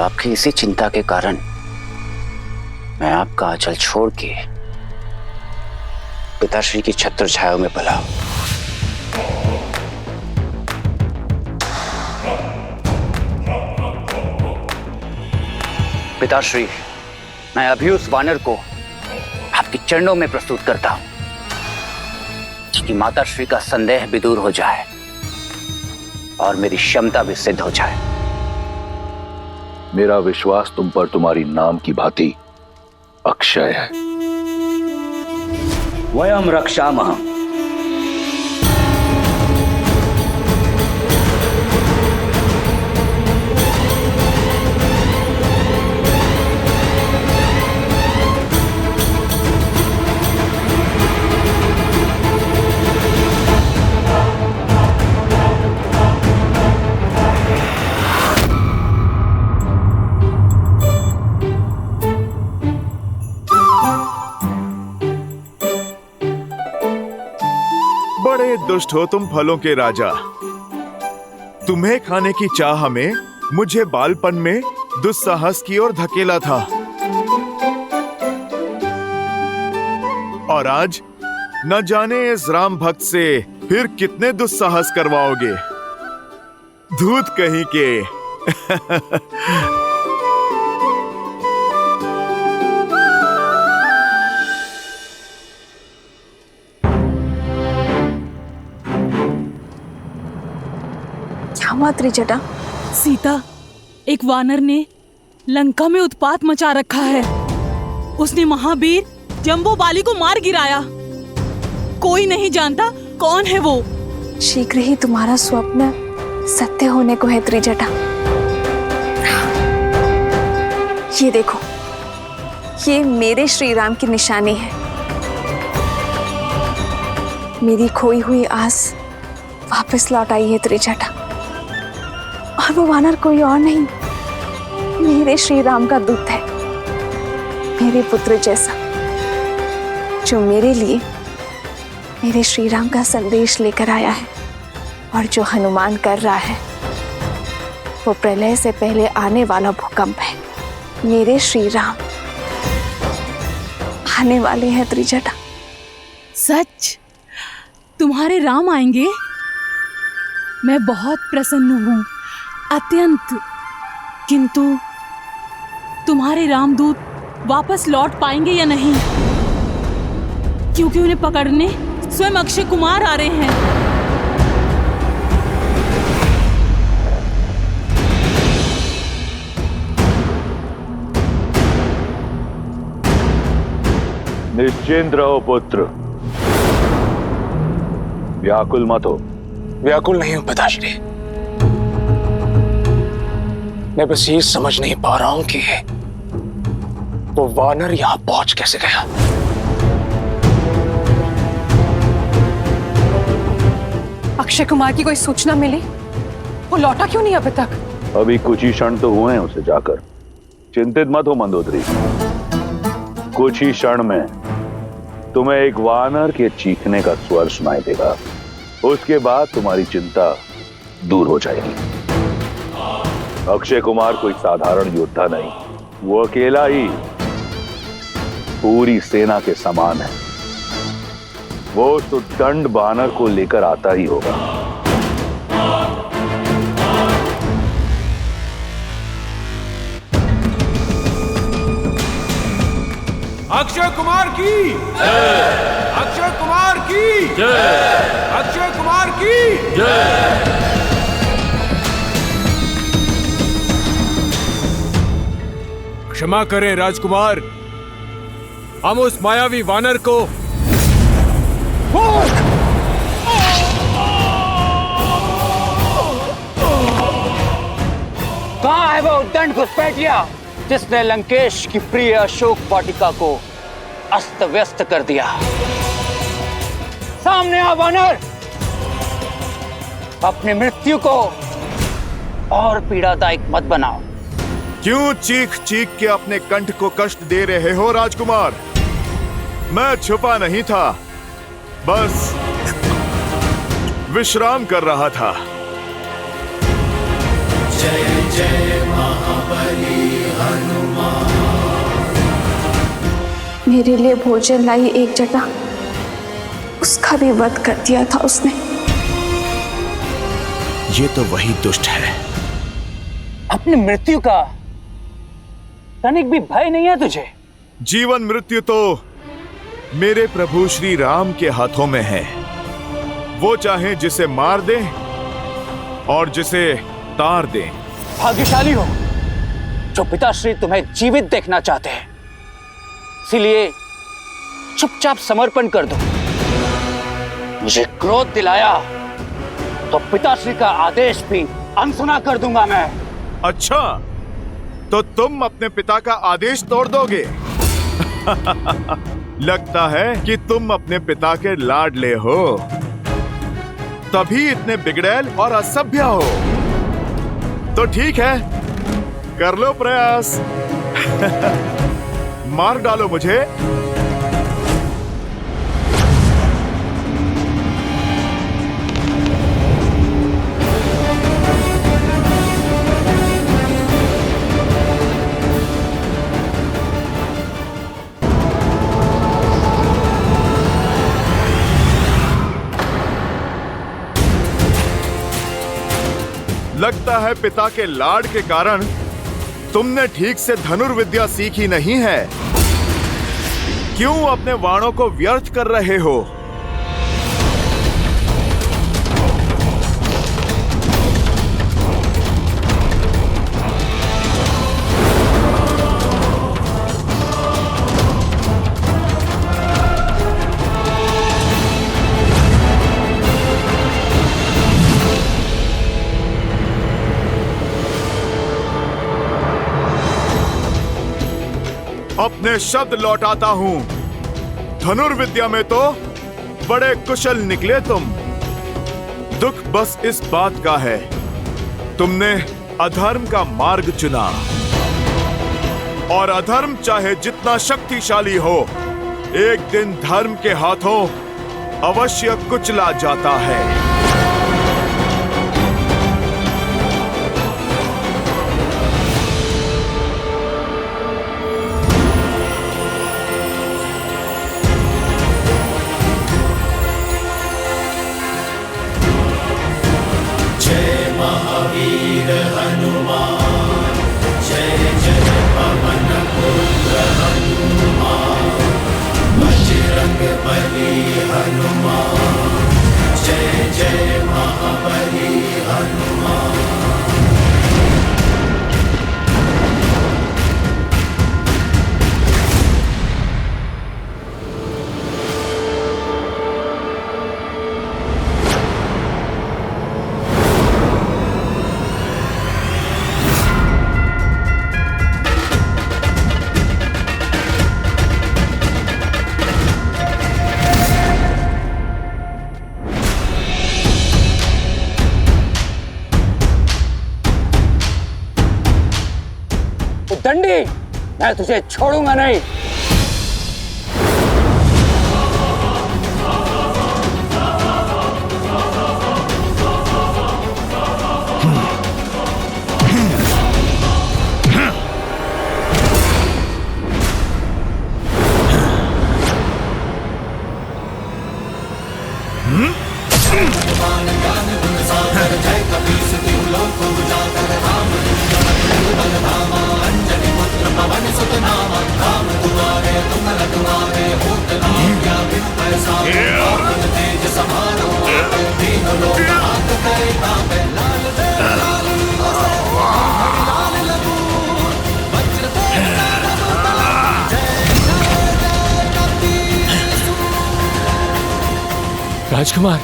आपकी इसी चिंता के कारण मैं आपका आंचल छोड़ के पिताश्री की छत्र छाया में पला। पिताश्री, मैं अभी उस वानर को आपके चरणों में प्रस्तुत करता हूं कि माताश्री का संदेह भी दूर हो जाए और मेरी क्षमता भी सिद्ध हो जाए। मेरा विश्वास तुम पर तुम्हारी नाम की भांति अक्षय है। वयम रक्षामः। बड़े दुष्ट हो तुम फलों के राजा। तुम्हें खाने की चाह में मुझे बालपन में दुस्साहस की ओर धकेला था, और आज न जाने इस राम भक्त से फिर कितने दुस्साहस करवाओगे। धूत कहीं के। त्रिजटा, सीता, एक वानर ने लंका में उत्पात मचा रखा है। उसने महावीर जम्बूबाली को मार गिराया। कोई नहीं जानता कौन है वो। शीघ्र ही तुम्हारा स्वप्न सत्य होने को है त्रिजटा। ये देखो, ये मेरे श्री राम की निशानी है। मेरी खोई हुई आस वापस लौट आई है त्रिजटा। और वो वानर कोई और नहीं, मेरे श्री राम का दूत है, मेरे पुत्र जैसा, जो मेरे लिए मेरे श्री राम का संदेश लेकर आया है। और जो हनुमान कर रहा है वो प्रलय से पहले आने वाला भूकंप है। मेरे श्री राम आने वाले हैं त्रिजटा। सच? तुम्हारे राम आएंगे? मैं बहुत प्रसन्न हूँ, अत्यंत। किंतु तुम्हारे रामदूत वापस लौट पाएंगे या नहीं? क्योंकि उन्हें पकड़ने स्वयं अक्षय कुमार आ रहे हैं। निश्चिंत रहो पुत्र, व्याकुल मत हो। व्याकुल नहीं हूं पिताश्री, मैं बस ये समझ नहीं पा रहा हूं कि वो वानर यहां पहुंच कैसे गया। अक्षय कुमार की कोई सूचना मिली? वो लौटा क्यों नहीं अभी तक? अभी कुछ ही क्षण तो हुए हैं उसे जाकर। चिंतित मत हो मंदोदरी, कुछ ही क्षण में तुम्हें एक वानर के चीखने का स्वर सुनाई देगा। उसके बाद तुम्हारी चिंता दूर हो जाएगी। अक्षय कुमार कोई साधारण योद्धा नहीं, वो अकेला ही पूरी सेना के समान है। वो तो दंड बानर को लेकर आता ही होगा। अक्षय कुमार की जय! अक्षय कुमार की जय! अक्षय कुमार की जय! क्षमा करें राजकुमार, हम उस मायावी वानर को कहाँ है वो उद्दंड घुसपैठिया जिसने लंकेश की प्रिय अशोक वाटिका को अस्त व्यस्त कर दिया? सामने आ वानर, अपनी मृत्यु को और पीड़ादायक मत बनाओ। क्यों चीख चीख के अपने कंठ को कष्ट दे रहे हो राजकुमार? मैं छुपा नहीं था, बस विश्राम कर रहा था। जय जय महाबल मेरे लिए भोजन लाई एक जटा, उसका भी वध कर दिया था उसने। ये तो वही दुष्ट है। अपनी मृत्यु का तनिक भी भय नहीं है तुझे? जीवन मृत्यु तो मेरे प्रभु श्री राम के हाथों में है। वो चाहे जिसे मार दे और जिसे तार दे। भाग्यशाली हो जो पिताश्री तुम्हें जीवित देखना चाहते हैं, इसीलिए चुपचाप समर्पण कर दो। मुझे क्रोध दिलाया तो पिताश्री का आदेश भी अनसुना कर दूंगा मैं। अच्छा, तो तुम अपने पिता का आदेश तोड़ दोगे? लगता है कि तुम अपने पिता के लाडले हो, तभी इतने बिगड़ैल और असभ्य हो। तो ठीक है, कर लो प्रयास। मार डालो मुझे। लगता है पिता के लाड के कारण तुमने ठीक से धनुर्विद्या सीखी नहीं है। क्यों अपने बाणों को व्यर्थ कर रहे हो? अपने शब्द लौटाता हूं। धनुर्विद्या में तो बड़े कुशल निकले तुम। दुख बस इस बात का है, तुमने अधर्म का मार्ग चुना। और अधर्म चाहे जितना शक्तिशाली हो, एक दिन धर्म के हाथों अवश्य कुचला जाता है। दंडी, मैं तुझे छोड़ूंगा नहीं। राजकुमार,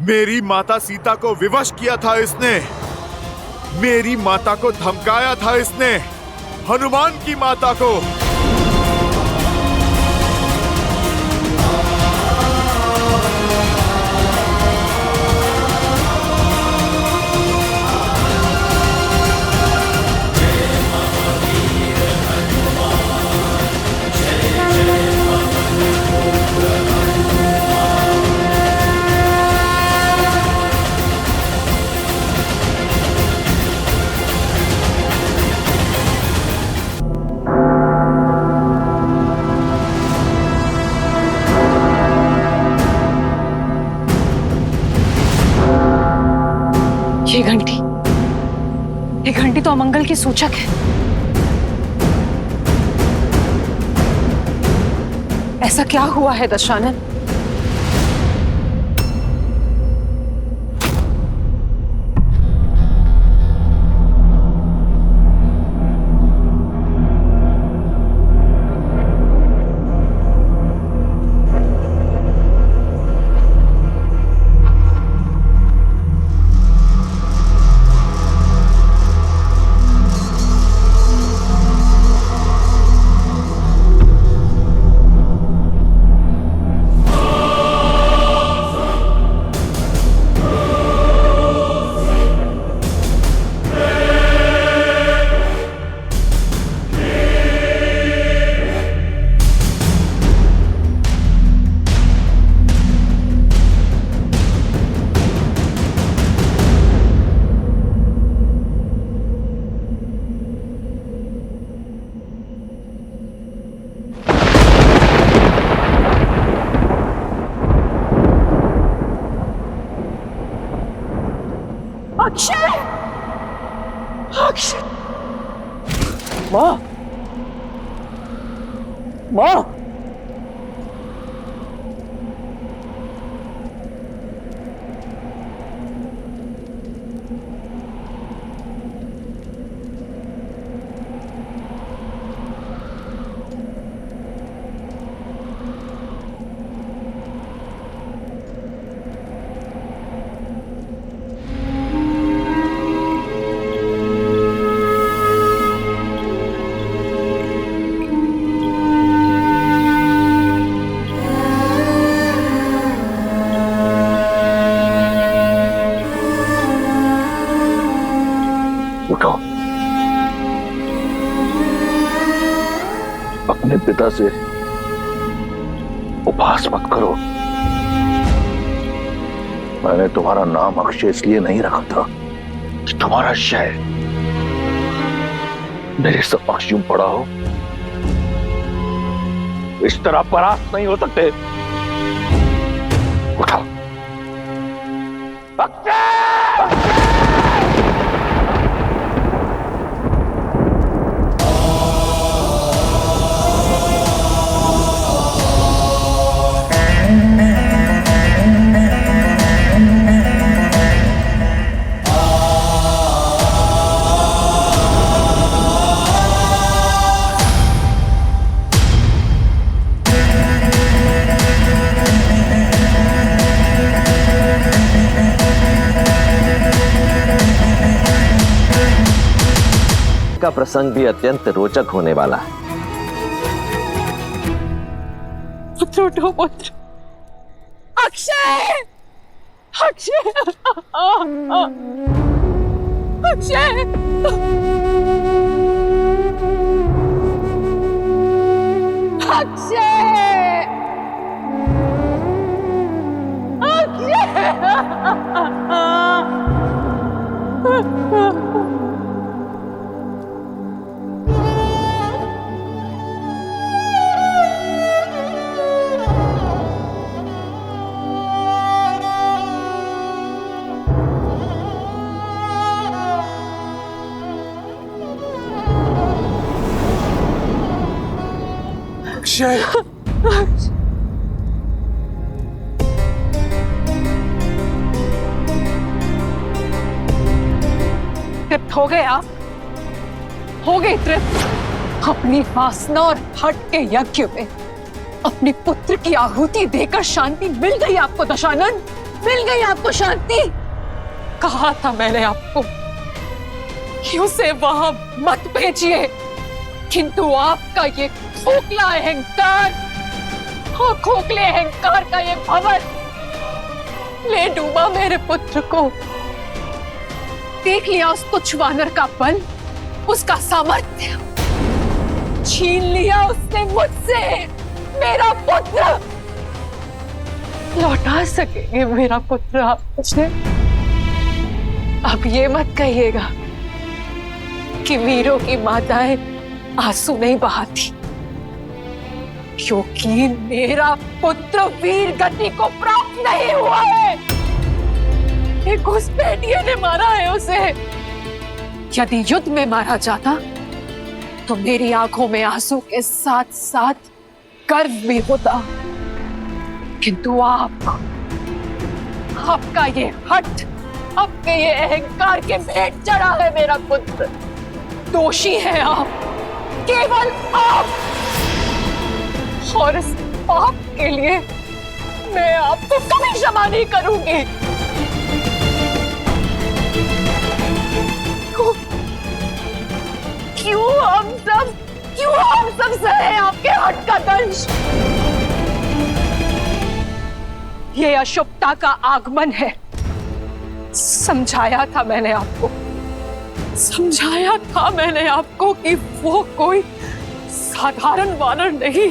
मेरी माता सीता को विवश किया था इसने। मेरी माता को धमकाया था इसने, हनुमान की माता को। ये घंटी तो अमंगल की सूचक है। ऐसा क्या हुआ है दशानन? अक्षय! अक्षय! माँ! माँ! उठो, अपने पिता से उपहास मत करो। मैंने तुम्हारा नाम अक्षय इसलिए नहीं रखा था कि तुम्हारा शय मेरे समक्ष यूं पड़ा हो। इस तरह परास्त नहीं हो सकते। उठो। अक्षय! का प्रसंग भी अत्यंत रोचक होने वाला है। पुत्र उठो पुत्र। अक्षय! अक्षय! अक्षय! अक्षय! तृप्त हो गए आप? हो गए तृप्त? अपनी वासना और हट के यज्ञ में अपने पुत्र की आहुति देकर शांति मिल गई आपको दशानन? मिल गई आपको शांति? कहा था मैंने आपको कि उसे वहां मत भेजिए, किंतु आपका ये खोखला अहंकार और खोखले अहंकार का ये भवन ले डूबा मेरे पुत्र को। देख लिया उस तुच्छ वानर का बल, उसका सामर्थ्य। छीन लिया उसने मुझसे मेरा पुत्र। लौटा सकेंगे मेरा पुत्र आप मुझे? अब ये मत कहिएगा कि वीरों की माताएं आंसू नहीं बहाती, क्योंकि मेरा पुत्र वीर गति को प्राप्त नहीं हुआ है। तुम्हारे घुसपैठिए ने मारा है उसे। यदि युद्ध में मारा जाता तो मेरी आंखों में आंसू के साथ साथ गर्व भी होता, किंतु आपका ये हठ, आपके ये अहंकार के भेंट चढ़ा है मेरा पुत्र। दोषी है आप, केवल आप, और इस पाप के लिए मैं आपको कभी क्षमा नहीं करूंगी। क्यों हम सब सहे आपके हट का दंश? ये अशुभता का आगमन है। समझाया था मैंने आपको कि वो कोई साधारण वानर नहीं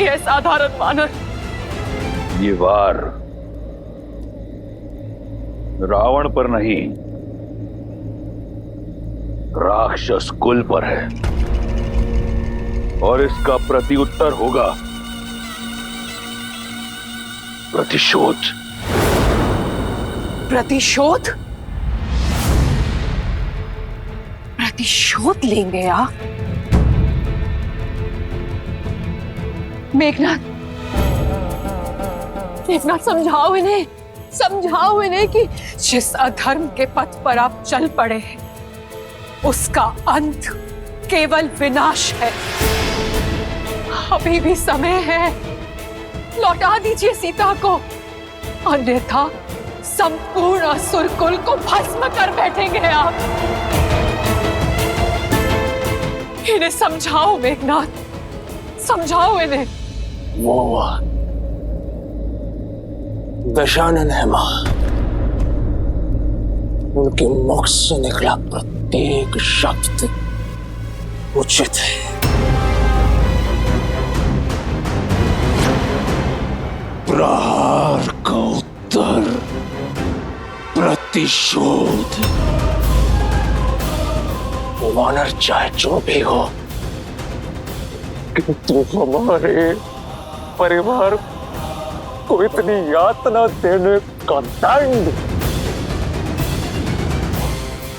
है साधारण वानर। ये वार रावण पर नहीं, राक्षस कुल पर है, और इसका प्रत्युत्तर होगा प्रतिशोध। प्रतिशोध? प्रतिशोध लेंगे आप? मेघनाथ समझाओ इन्हें कि जिस अधर्म के पथ पर आप चल पड़े हैं उसका अंत केवल विनाश है। अभी भी समय है, लौटा दीजिए सीता को, अन्यथा संपूर्ण असुर कुल को भस्म कर बैठेंगे आप। इन्हें समझाओ मेघनाथ, समझाओ इन्हें। वो दशानन है मां, उनके मुख से निकला प्रत्येक शब्द उचित है। प्रहार का उत्तर प्रतिशोध। वानर चाहे जो भी हो, किंतु हमारे परिवार को इतनी यातना देने का दंड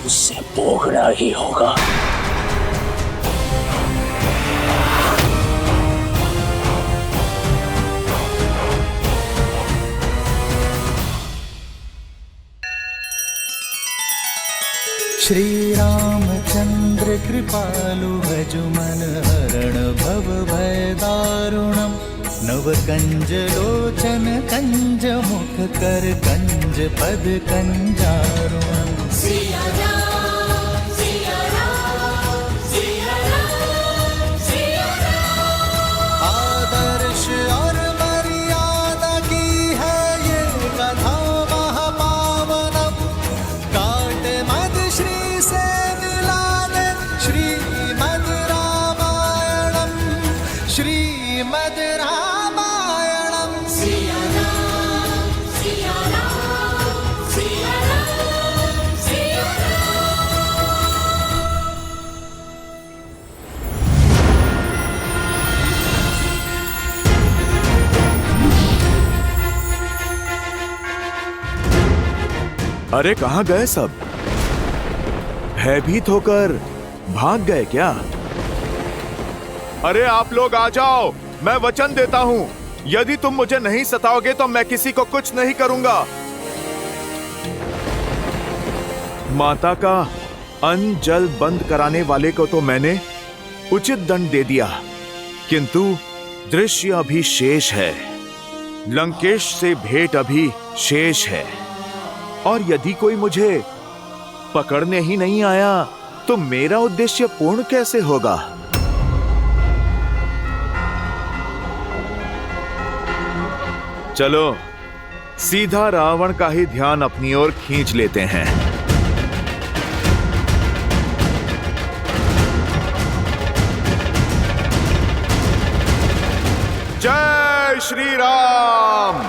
उसे भोगना ही होगा। श्री रामचंद्र कृपालु भजु मन हरण भव भय दारुणम। नव कंज लोचन कंज मुख कर कंज पद कंजारुणम। सिया राम, सिया राम, सिया राम, सिया राम। आदर्श और मर्यादा की है ये कथा महापावनम। काट मद श्री से मिला दे श्रीमद् रामायणम, श्रीमद् रामायणम। सिया राम, सिया राम, सिया राम, सिया अरे कहाँ गए सब? भयभीत होकर भाग गए क्या? अरे आप लोग आ जाओ, मैं वचन देता हूँ, यदि तुम मुझे नहीं सताओगे तो मैं किसी को कुछ नहीं करूंगा। माता का अन्न जल बंद कराने वाले को तो मैंने उचित दंड दे दिया, किंतु दृश्य अभी शेष है। लंकेश से भेंट अभी शेष है, और यदि कोई मुझे पकड़ने ही नहीं आया तो मेरा उद्देश्य पूर्ण कैसे होगा? चलो सीधा रावण का ही ध्यान अपनी ओर खींच लेते हैं। जय श्री राम।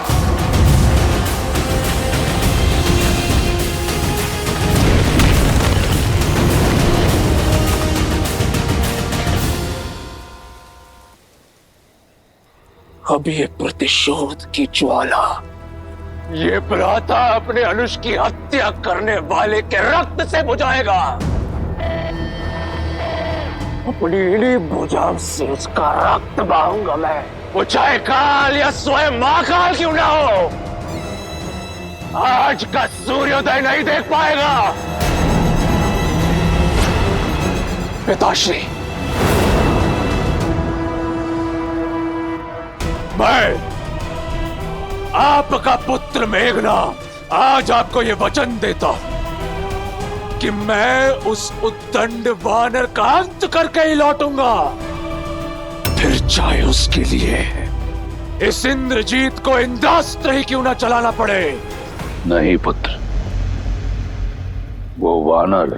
अब ये प्रतिशोध की ज्वाला ये प्राता अपने अनुज की हत्या करने वाले के रक्त से बुझाएगा। अपनी इन्हीं भुजाओं से उसका रक्त बहाऊंगा मैं, वो चाहे काल या स्वयं महाकाल क्यों ना हो, आज का सूर्योदय नहीं देख पाएगा। पिताश्री, मैं आपका पुत्र मेघनाद आज आपको यह वचन देता हूं कि मैं उस उद्दंड वानर का अंत करके ही लौटूंगा, फिर चाहे उसके लिए इस इंद्रजीत को इंद्रास्त्र ही क्यों ना चलाना पड़े। नहीं पुत्र, वो वानर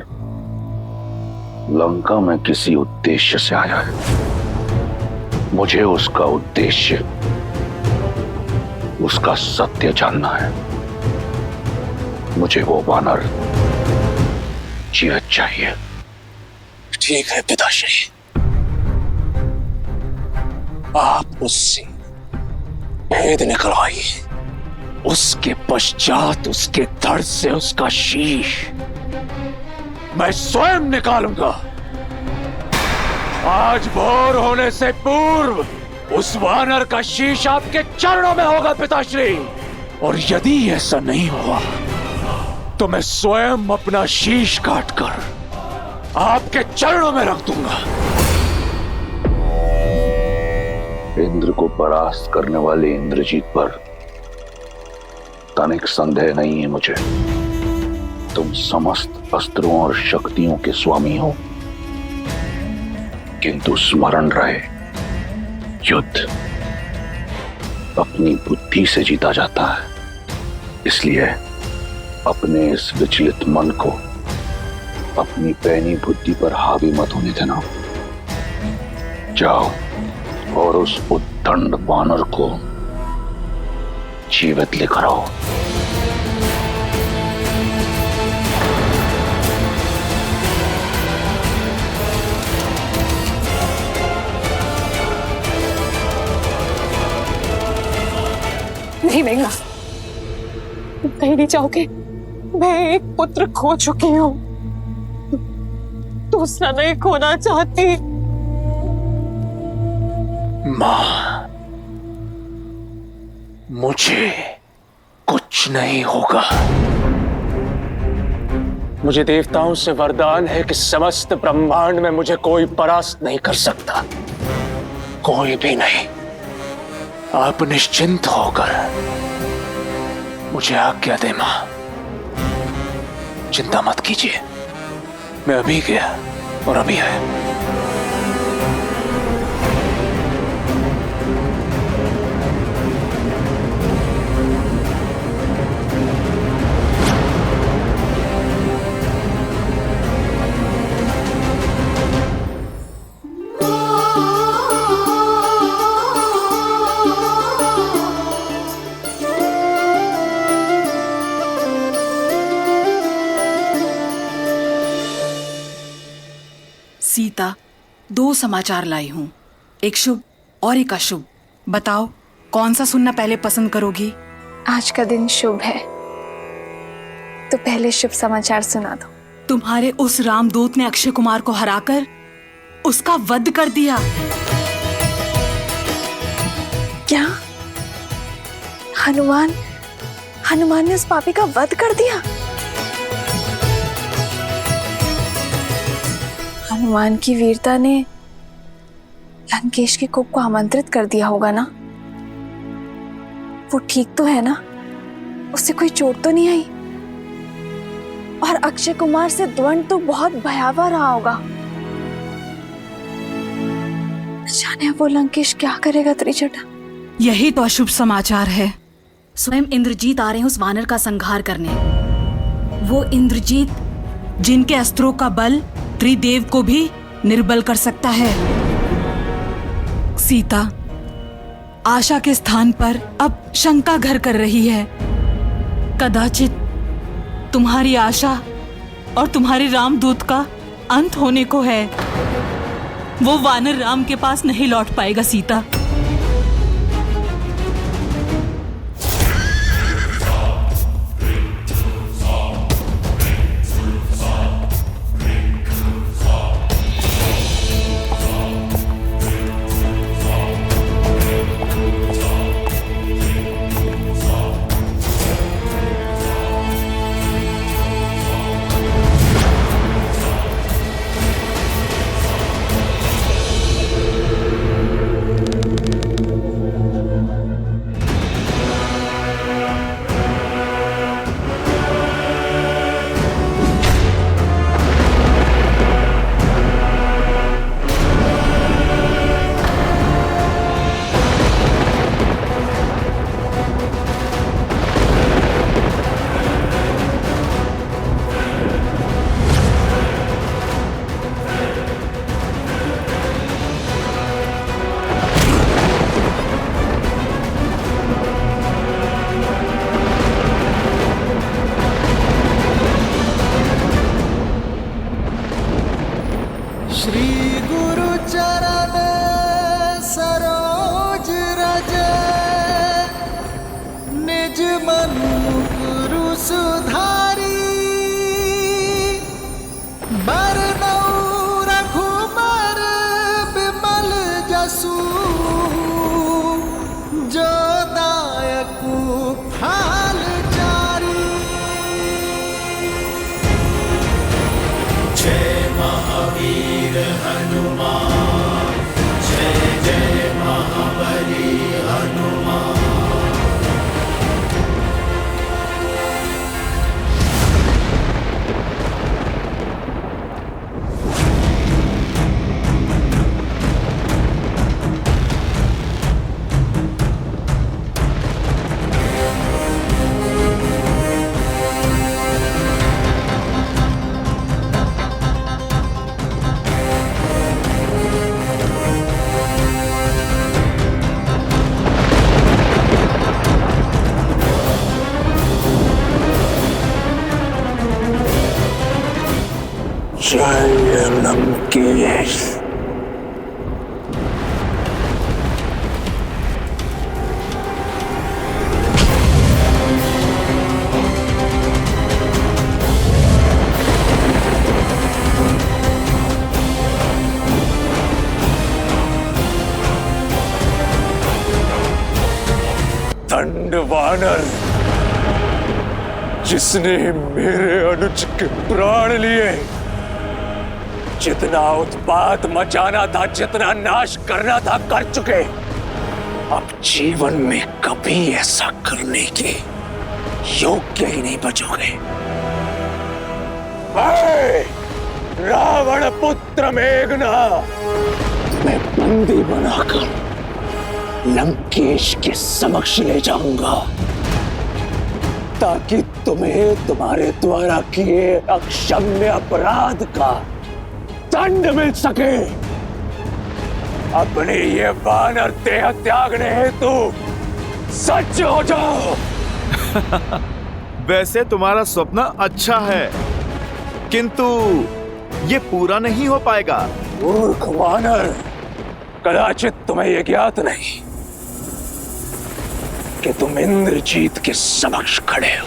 लंका में किसी उद्देश्य से आया है। मुझे उसका उद्देश्य, उसका सत्य जानना है। मुझे वो वानर जीवित चाहिए। ठीक है पिताश्री, आप उससे भेद निकलवाइए, उसके पश्चात उसके धड़ से उसका शीश मैं स्वयं निकालूंगा। आज भोर होने से पूर्व उस वानर का शीश आपके चरणों में होगा पिताश्री, और यदि ऐसा नहीं हुआ तो मैं स्वयं अपना शीश काटकर आपके चरणों में रख दूंगा। इंद्र को परास्त करने वाले इंद्रजीत पर तनिक संदेह नहीं है मुझे। तुम समस्त अस्त्रों और शक्तियों के स्वामी हो, किंतु स्मरण रहे, युद्ध अपनी बुद्धि से जीता जाता है। इसलिए अपने इस विचलित मन को अपनी पैनी बुद्धि पर हावी मत होने देना। जाओ और उस उद्दंड वानर को जीवित लेकर आओ। नहीं मेघना, तुम कहीं नहीं जाओगे। मैं एक पुत्र खो चुकी हूँ, दूसरा नहीं खोना चाहती। मां, मुझे कुछ नहीं होगा। मुझे देवताओं से वरदान है कि समस्त ब्रह्मांड में मुझे कोई परास्त नहीं कर सकता, कोई भी नहीं। आप निश्चिंत होकर मुझे आज्ञा दे मां, चिंता मत कीजिए। मैं अभी गया और अभी है। सीता, दो समाचार लाई हूँ, एक शुभ और एक अशुभ। बताओ कौन सा सुनना पहले पसंद करोगी? आज का दिन शुभ है, तो पहले शुभ समाचार सुना दो। तुम्हारे उस रामदूत ने अक्षय कुमार को हराकर उसका वध कर दिया। क्या? हनुमान ने उस पापी का वध कर दिया? हनुमान की वीरता ने लंकेश के कोप को आमंत्रित कर दिया होगा ना? वो ठीक तो है ना? उससे कोई चोट तो नहीं आई? और अक्षय कुमार से द्वंद तो बहुत भयावह रहा होगा। जाने वो लंकेश क्या करेगा त्रिजटा? यही तो अशुभ समाचार है। स्वयं इंद्रजीत आ रहे हैं उस वानर का संहार करने। वो इंद्रजीत जिनके अस्त्रों का बल त्रिदेव को भी निर्बल कर सकता है। सीता, आशा के स्थान पर अब शंका घर कर रही है। कदाचित तुम्हारी आशा और तुम्हारे रामदूत का अंत होने को है। वो वानर राम के पास नहीं लौट पाएगा सीता। जय लंकेश। दंड वानर, जिसने मेरे अनुज के प्राण लिए, जितना उत्पात मचाना था, जितना नाश करना था, कर चुके। अब जीवन में कभी ऐसा करने के योग्य ही नहीं बचोगे। रावण पुत्र मेघनाद, मैं बंदी बनाकर लंकेश के समक्ष ले जाऊंगा, ताकि तुम्हें तुम्हारे द्वारा किए अक्षम्य अपराध का दंड मिल सके। अपने ये वानर देह त्यागने हेतु सज्ज हो जाओ। वैसे तुम्हारा स्वप्न अच्छा है, किंतु ये पूरा नहीं हो पाएगा। मूर्ख वानर, कदाचित तुम्हें यह ज्ञात नहीं कि तुम इंद्रजीत के समक्ष खड़े हो,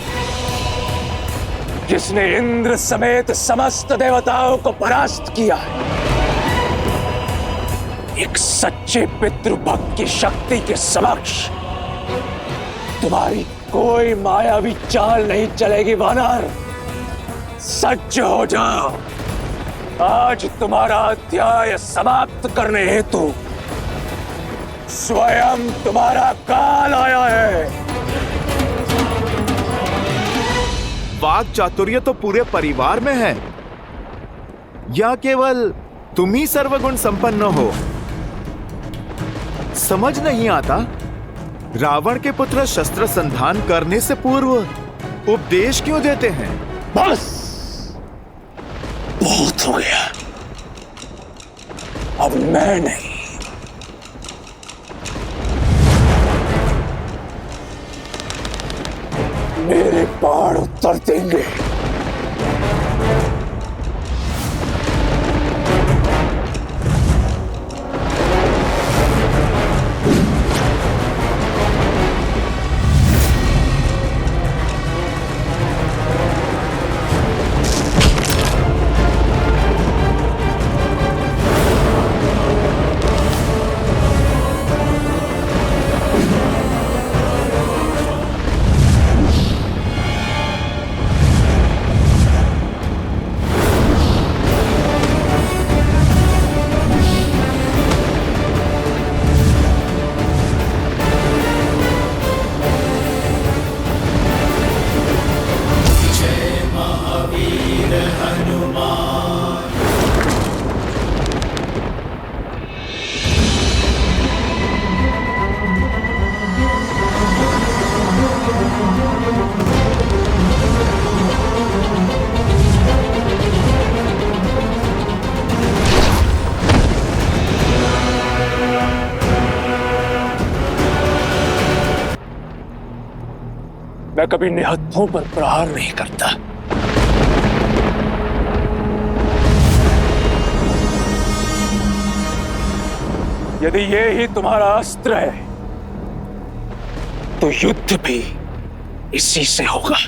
जिसने इंद्र समेत समस्त देवताओं को परास्त किया है। एक सच्चे पितृभक्त की शक्ति के समक्ष तुम्हारी कोई मायावी चाल नहीं चलेगी वानर। सज्ज हो जाओ, आज तुम्हारा अध्याय समाप्त करने हेतु स्वयं तुम्हारा काल आया है। वाक चातुर्य तो पूरे परिवार में है, या केवल तुम ही सर्वगुण संपन्न हो? समझ नहीं आता, रावण के पुत्र शस्त्र संधान करने से पूर्व उपदेश क्यों देते हैं? बस बहुत हो गया, अब मैं नहीं, मेरे बाण उत्तर देंगे। मैं कभी निहत्थों पर प्रहार नहीं करता। यदि ये ही तुम्हारा अस्त्र है, तो युद्ध भी इसी से होगा।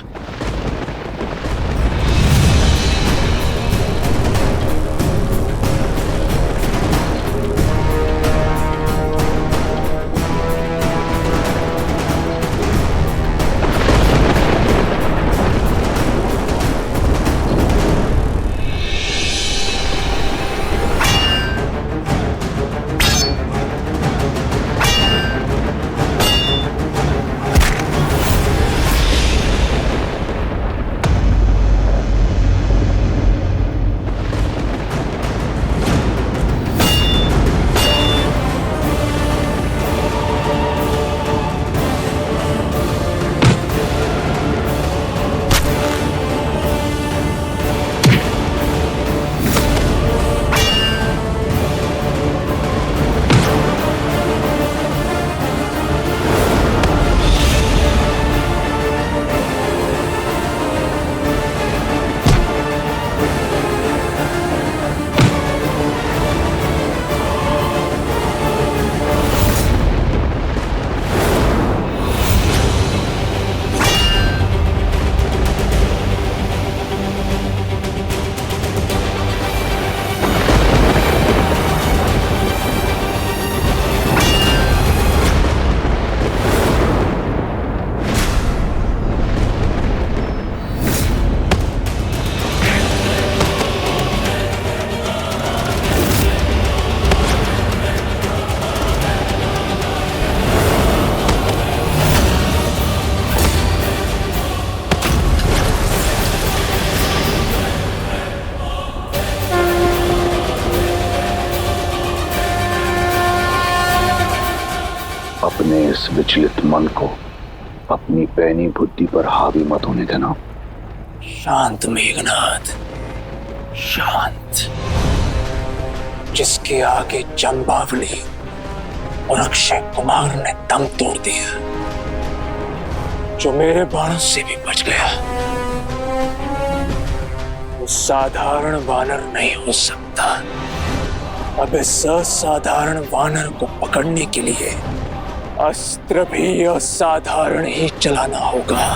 इस विचलित मन को अपनी पैनी बुद्धि पर हावी मत होने देना। शांत मेघनाथ, शांत। जिसके आगे जंबावली और अक्षय कुमार ने दम तोड़ दिया, जो मेरे बाणों से भी बच गया, वो साधारण वानर नहीं हो सकता। अब इस असाधारण वानर को पकड़ने के लिए अस्त्र भी असाधारण ही चलाना होगा।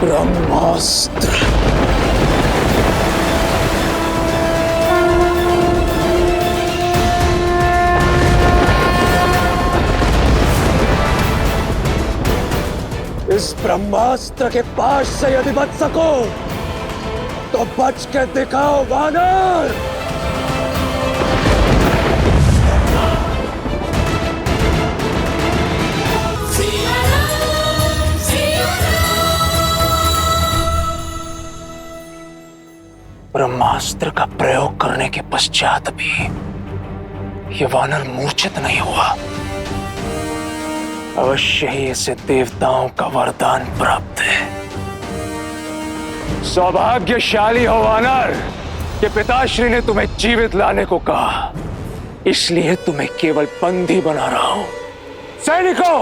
ब्रह्मास्त्र। इस ब्रह्मास्त्र के पास से यदि बच सको तो बच के दिखाओ वानर। ब्रह्मास्त्र का प्रयोग करने के पश्चात भी यह वानर मूर्छित नहीं हुआ। अवश्य ही इसे देवताओं का वरदान प्राप्त है। सौभाग्यशाली हो वानर कि पिताश्री ने तुम्हें जीवित लाने को कहा, इसलिए तुम्हें केवल बंदी बना रहा हूं। सैनिकों,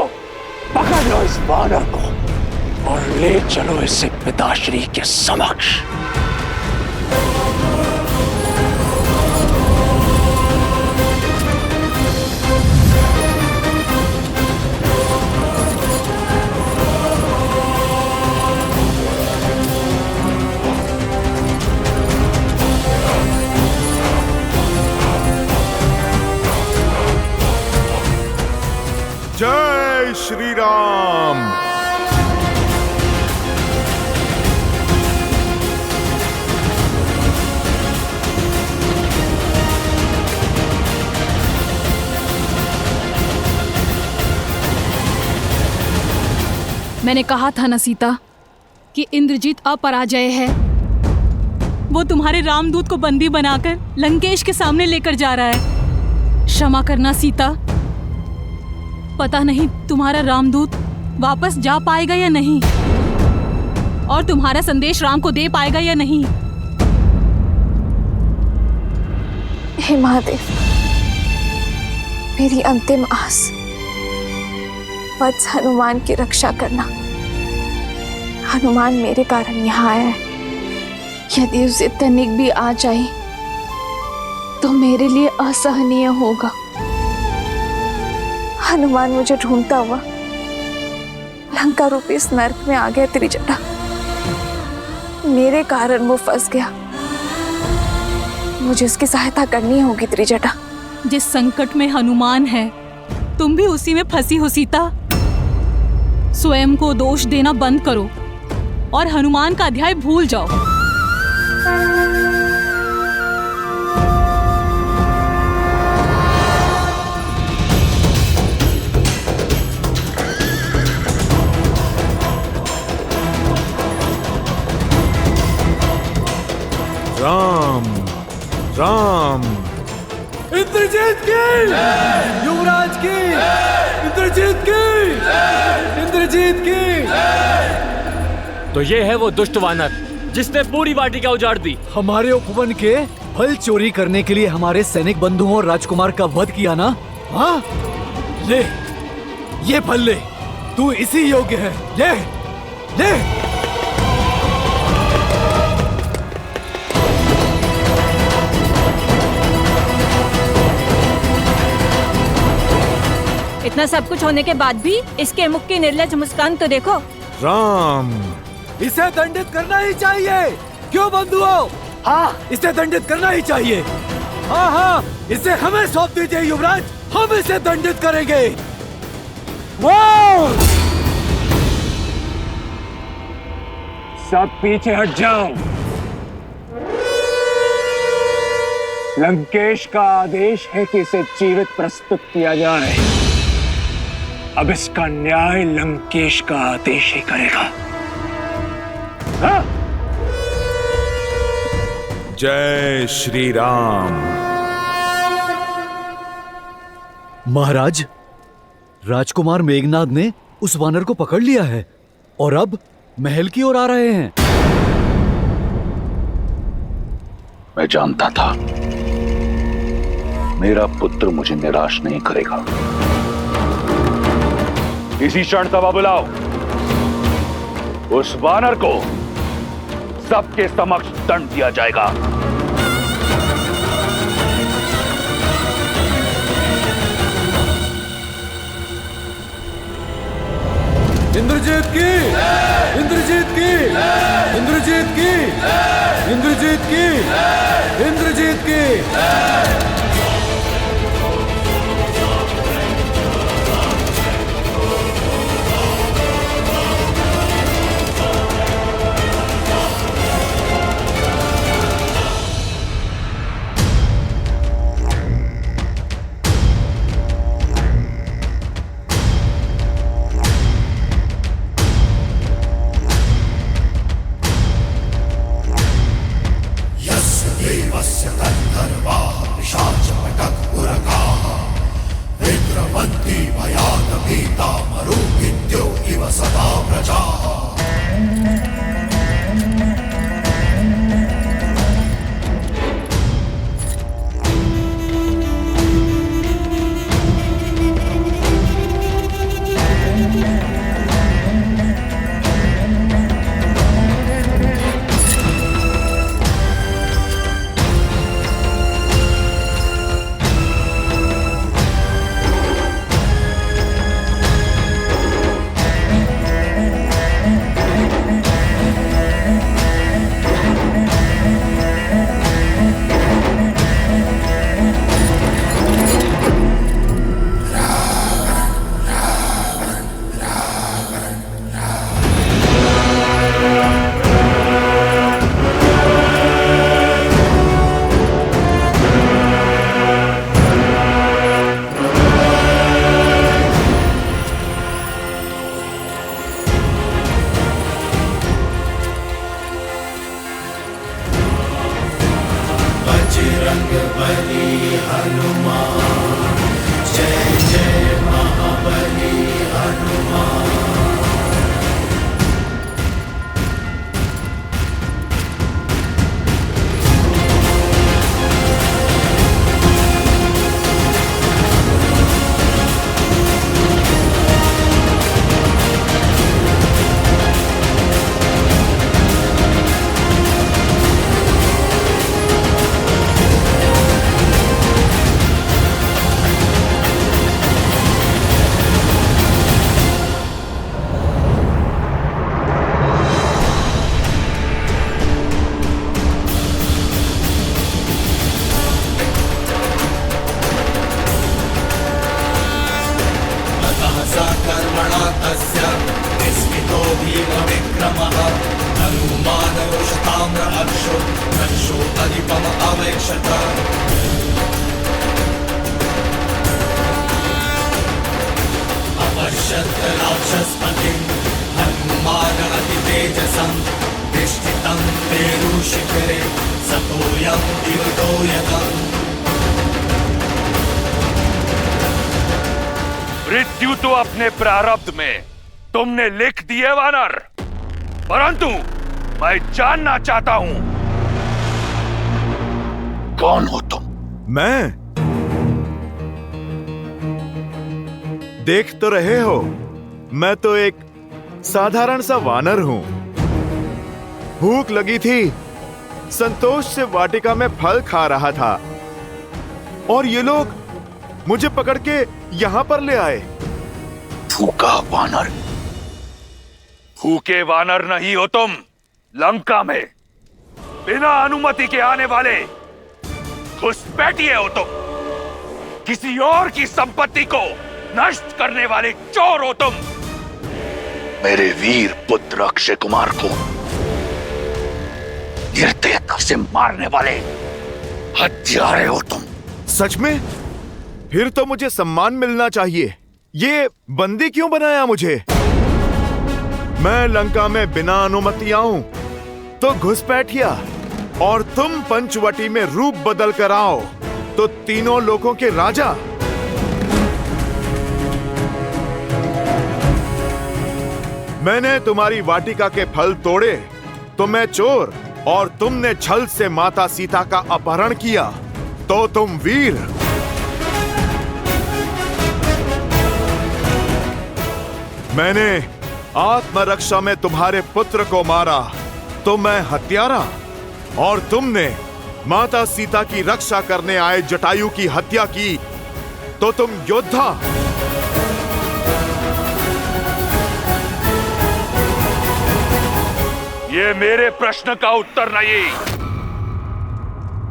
पकड़ लो इस वानर को और ले चलो इसे पिताश्री के समक्ष। जय श्री राम। मैंने कहा था ना सीता कि इंद्रजीत अपराजय है। वो तुम्हारे रामदूत को बंदी बनाकर लंकेश के सामने लेकर जा रहा है। क्षमा करना सीता, पता नहीं तुम्हारा रामदूत वापस जा पाएगा या नहीं, और तुम्हारा संदेश राम को दे पाएगा या नहीं। हे महादेव, मेरी अंतिम आस वत्स हनुमान की रक्षा करना। हनुमान मेरे कारण यहाँ आया है। यदि उसे तनिक भी आ जाए तो मेरे लिए असहनीय होगा। हनुमान मुझे ढूंढता हुआ लंका रूपी इस नर्क में आ गया त्रिजटा। मेरे कारण वो फंस गया। मुझे उसकी सहायता करनी होगी त्रिजटा। जिस संकट में हनुमान है, तुम भी उसी में फंसी हो सीता। स्वयं को दोष देना बंद करो और हनुमान का अध्याय भूल जाओ। राम राम। इंद्रजीत की, युवराज की, इंद्रजीत की, इंद्रजीत की। तो ये है वो दुष्ट वानर जिसने पूरी वाटिका उजाड़ दी। हमारे उपवन के फल चोरी करने के लिए हमारे सैनिक बंधुओं और राजकुमार का वध किया ना? हाँ, ले, ये फल ले, तू इसी योग्य है। ले, ले। इतना सब कुछ होने के बाद भी इसके मुख की निर्लज मुस्कान तो देखो। राम, इसे दंडित करना ही चाहिए। क्यों बंधुओं? हाँ, इसे दंडित करना ही चाहिए। हाँ हाँ, इसे हमें सौंप दीजिए युवराज, हम इसे दंडित करेंगे। सब पीछे हट जाओ। लंकेश का आदेश है कि इसे जीवित प्रस्तुत किया जाए। अब इसका न्याय लंकेश का आदेश ही करेगा। हाँ? जय श्री राम। महाराज, राजकुमार मेघनाद ने उस वानर को पकड़ लिया है और अब महल की ओर आ रहे हैं। मैं जानता था मेरा पुत्र मुझे निराश नहीं करेगा। इसी क्षण सभा बुलाओ। उस वानर को सबके समक्ष दंड दिया जाएगा। इंद्रजीत की, इंद्रजीत की, इंद्रजीत की, इंद्रजीत की, इंद्रजीत की। मृत्यु तो अपने प्रारब्ध में तुमने लिख दिए वानर, परंतु मैं जानना चाहता हूं कौन हो तुम? मैं? देख तो रहे हो, मैं तो एक साधारण सा वानर हूं। भूख लगी थी, संतोष से वाटिका में फल खा रहा था और ये लोग मुझे पकड़ के यहां पर ले आए। भूखा वानर? भूखे वानर नहीं हो तुम। लंका में बिना अनुमति के आने वाले घुसपैठिए हो तुम। किसी और की संपत्ति को नष्ट करने वाले चोर हो तुम। मेरे वीर पुत्र अक्षय कुमार को निर्दयता से मारने वाले हत्यारे हो तुम। सच में? फिर तो मुझे सम्मान मिलना चाहिए। ये बंदी क्यों बनाया मुझे? मैं लंका में बिना अनुमति आऊं तो घुसपैठिया, और तुम पंचवटी में रूप बदल कर आओ तो तीनों लोगों के राजा। मैंने तुम्हारी वाटिका के फल तोड़े तो मैं चोर, और तुमने छल से माता सीता का अपहरण किया तो तुम वीर। मैंने आत्मरक्षा में तुम्हारे पुत्र को मारा तो मैं हत्यारा, और तुमने माता सीता की रक्षा करने आए जटायु की हत्या की तो तुम योद्धा। ये मेरे प्रश्न का उत्तर नहीं।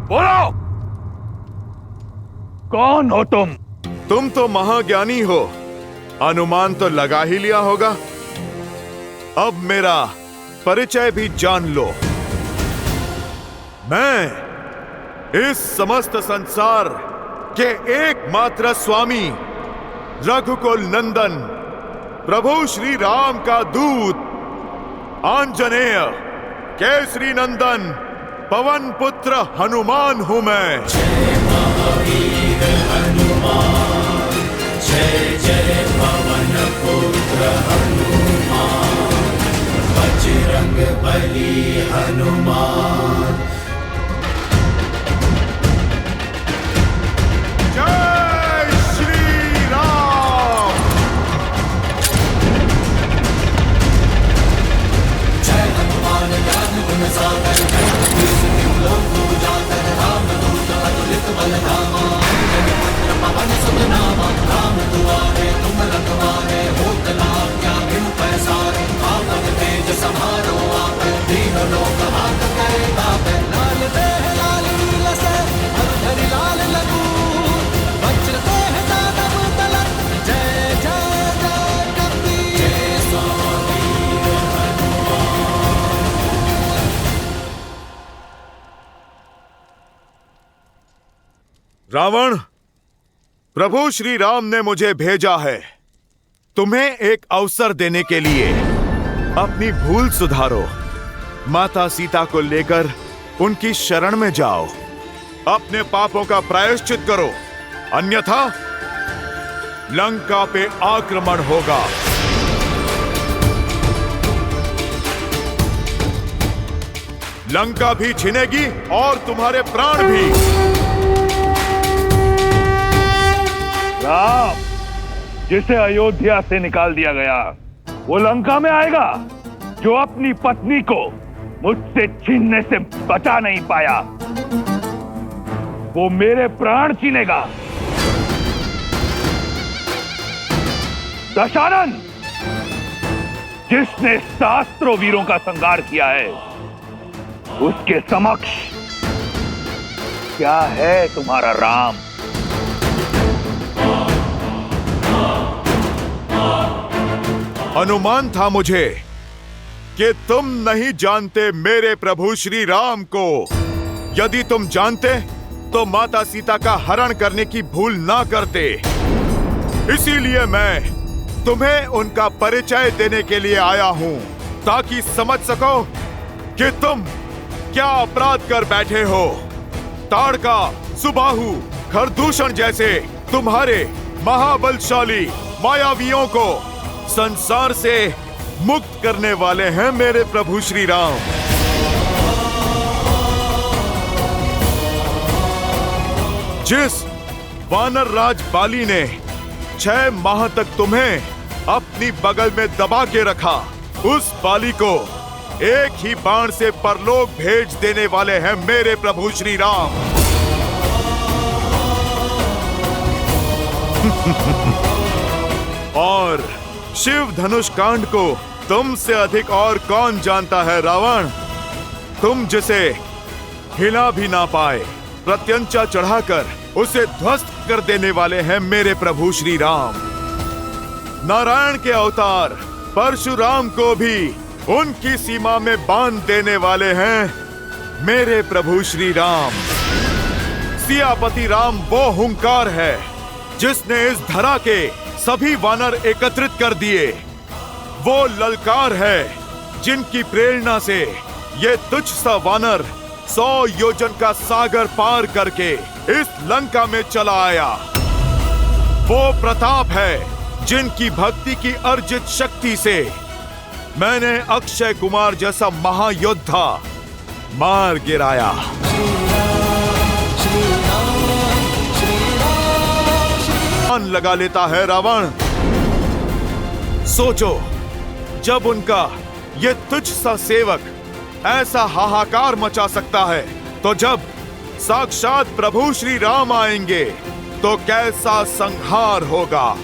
बोलो, कौन हो तुम? तुम तो महाज्ञानी हो, अनुमान तो लगा ही लिया होगा। अब मेरा परिचय भी जान लो। मैं इस समस्त संसार के एकमात्र स्वामी, रघुकुल नंदन, प्रभु श्री राम का दूत, आंजनेय, केसरी नंदन, पवन पुत्र हनुमान हूं मैं। जय महावीर हनुमान, जय जय पवन पुत्र हनुमान, बजरंग बली हनुमान। जय श्री राम। जय हनुमान ज्ञान गुण सागर, लोक उजागर, राम दूत अतुलित बल धामा, पुत्र पवन सुत नामा, राम दुआरे तुम रखवारे, होत न आज्ञा बिनु पैसारे, आपन तेज समारो आप, तीनों लोक हाथ करे ताप, लाल देह लाल नील से हरि लाल लगूर, वज्र देह दानव तलक, जय जय जय कपीर, जय स्वामी हनुमान। रावण, प्रभु श्री राम ने मुझे भेजा है तुम्हें एक अवसर देने के लिए। अपनी भूल सुधारो, माता सीता को लेकर उनकी शरण में जाओ, अपने पापों का प्रायश्चित करो, अन्यथा लंका पे आक्रमण होगा। लंका भी छिनेगी और तुम्हारे प्राण भी। राम, जिसे अयोध्या से निकाल दिया गया, वो लंका में आएगा। जो अपनी पत्नी को मुझसे छीनने से बचा नहीं पाया, वो मेरे प्राण छीनेगा। दशानन, जिसने सहस्त्रों वीरों का संहार किया है, उसके समक्ष क्या है तुम्हारा राम? अनुमान था मुझे कि तुम नहीं जानते मेरे प्रभु श्री राम को। यदि तुम जानते तो माता सीता का हरण करने की भूल ना करते। इसीलिए मैं तुम्हें उनका परिचय देने के लिए आया हूं, ताकि समझ सको कि तुम क्या अपराध कर बैठे हो। ताड़का, सुबाहु, खरदूषण जैसे तुम्हारे महाबलशाली मायावियों को संसार से मुक्त करने वाले हैं मेरे प्रभु श्री राम। जिस वानर राज बाली ने 6 माह तक तुम्हें अपनी बगल में दबा के रखा, उस बाली को एक ही बाण से परलोक भेज देने वाले हैं मेरे प्रभु श्री राम। और शिव धनुष कांड को तुमसे अधिक और कौन जानता है रावण? तुम जिसे हिला भी ना पाए, प्रत्यंचा चढ़ाकर उसे ध्वस्त कर देने वाले हैं मेरे प्रभु श्री राम। नारायण के अवतार परशुराम को भी उनकी सीमा में बांध देने वाले हैं मेरे प्रभु श्री राम। सियापति राम वो हुंकार है जिसने इस धरा के सभी वानर एकत्रित कर दिए। वो ललकार है जिनकी प्रेरणा से ये तुच्छ सा वानर 100 योजन का सागर पार करके इस लंका में चला आया। वो प्रताप है जिनकी भक्ति की अर्जित शक्ति से मैंने अक्षय कुमार जैसा महायोद्धा मार गिराया। लगा लेता है रावण। सोचो, जब उनका ये तुच्छ सा सेवक ऐसा हाहाकार मचा सकता है, तो जब साक्षात प्रभु श्री राम आएंगे तो कैसा संहार होगा।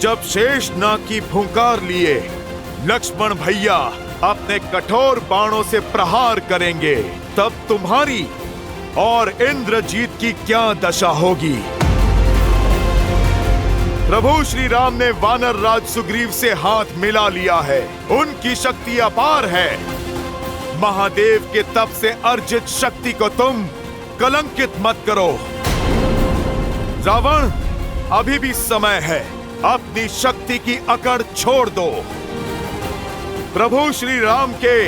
जब शेषनाग की फुंकार लिए लक्ष्मण भैया अपने कठोर बाणों से प्रहार करेंगे, तब तुम्हारी और इंद्रजीत की क्या दशा होगी। प्रभु श्री राम ने वानर राज सुग्रीव से हाथ मिला लिया है। उनकी शक्ति अपार है। महादेव के तप से अर्जित शक्ति को तुम कलंकित मत करो। रावण, अभी भी समय है, अपनी शक्ति की अकड़ छोड़ दो। प्रभु श्री राम के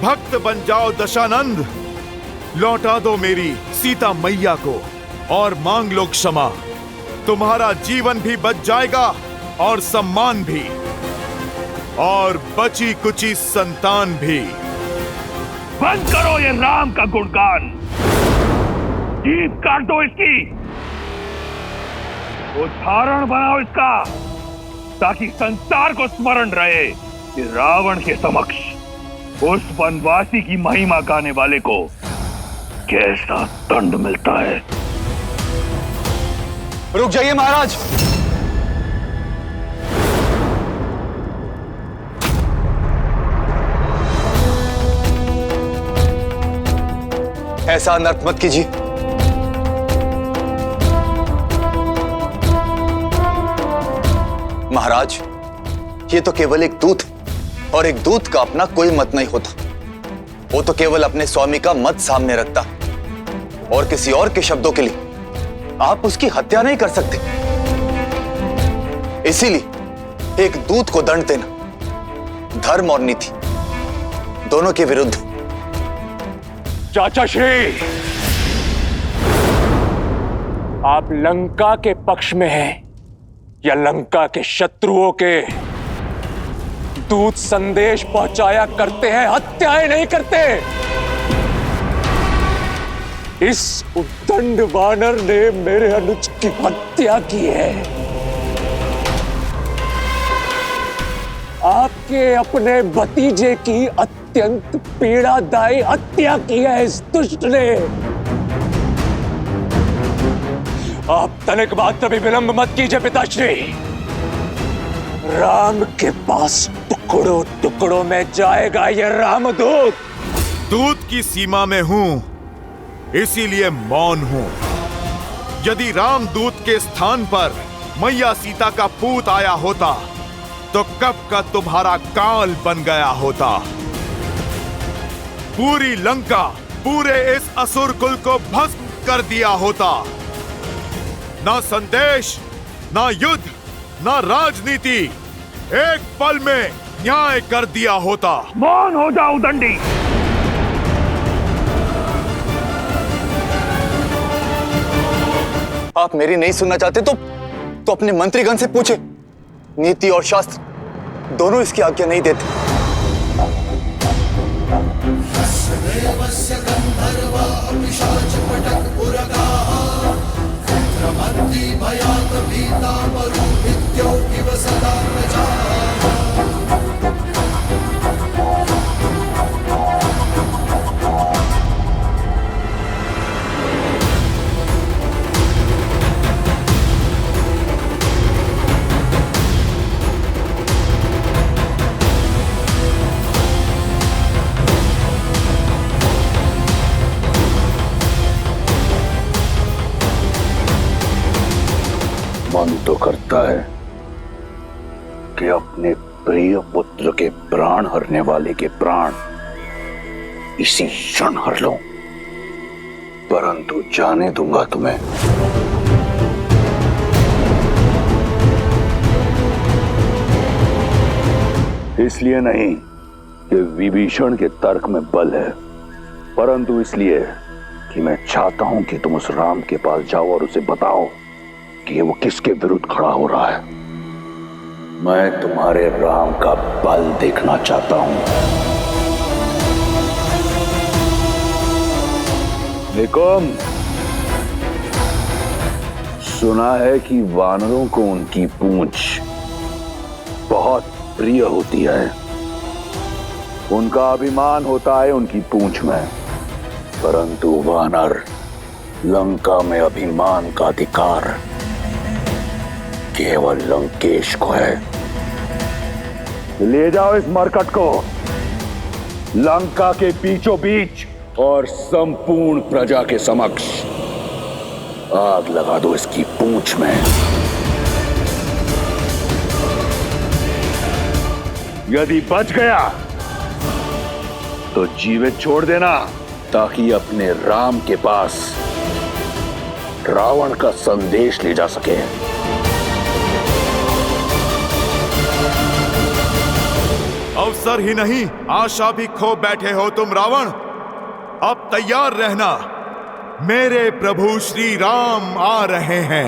भक्त बन जाओ दशानंद। लौटा दो मेरी सीता मैया को और मांग लो क्षमा। तुम्हारा जीवन भी बच जाएगा और सम्मान भी, और बची कुची संतान भी। बंद करो ये राम का गुणगान, जीभ काट दो इसकी, उदाहरण बनाओ इसका, ताकि संसार को स्मरण रहे कि रावण के समक्ष उस वनवासी की महिमा गाने वाले को कैसा दंड मिलता है। रुक जाइए महाराज। ऐसा अनर्थ मत कीजिए। महाराज, ये तो केवल एक दूत है, और एक दूत का अपना कोई मत नहीं होता। वो तो केवल अपने स्वामी का मत सामने रखता, और किसी और के शब्दों के लिए आप उसकी हत्या नहीं कर सकते। इसीलिए एक दूत को दंड देना धर्म और नीति दोनों के विरुद्ध। चाचा श्री, आप लंका के पक्ष में हैं या लंका के शत्रुओं के? दूत संदेश पहुंचाया करते हैं, हत्याएं नहीं करते। इस उद्दंड वानर ने मेरे अनुज की हत्या की है। आपके अपने भतीजे की अत्यंत पीड़ादायी हत्या की है इस दुष्ट ने। आप तनिक मात्र भी विलंब मत कीजिए पिताश्री। राम के पास टुकड़ों टुकड़ों में जाएगा ये रामदूत। दूत की सीमा में हूं, इसीलिए मौन हूं। यदि रामदूत के स्थान पर मैया सीता का पूत आया होता तो कब का तुम्हारा काल बन गया होता। पूरी लंका, पूरे इस असुर कुल को भस्म कर दिया होता। ना संदेश, ना युद्ध, ना राजनीति, एक पल में न्याय कर दिया होता। मौन हो जाओ दंडी। आप मेरी नहीं सुनना चाहते तो अपने मंत्रीगण से पूछे। नीति और शास्त्र दोनों इसकी आज्ञा नहीं देते। मन तो करता है कि अपने प्रिय पुत्र के प्राण हरने वाले के प्राण इसी क्षण हर लूं, परंतु जाने दूंगा तुम्हें। इसलिए नहीं कि विभीषण के तर्क में बल है, परंतु इसलिए कि मैं चाहता हूं कि तुम उस राम के पास जाओ और उसे बताओ कि वो किसके विरुद्ध खड़ा हो रहा है। मैं तुम्हारे राम का बल देखना चाहता हूं। निकुम, सुना है कि वानरों को उनकी पूंछ बहुत प्रिय होती है। उनका अभिमान होता है उनकी पूंछ में, परंतु वानर लंका में अभिमान का अधिकार केवल लंकेश को है। ले जाओ इस मरकट को लंका के बीचों बीच और संपूर्ण प्रजा के समक्ष आग लगा दो इसकी पूंछ में। यदि बच गया तो जीवित छोड़ देना, ताकि अपने राम के पास रावण का संदेश ले जा सके। अवसर ही नहीं, आशा भी खो बैठे हो तुम रावण। अब तैयार रहना, मेरे प्रभु श्री राम आ रहे हैं।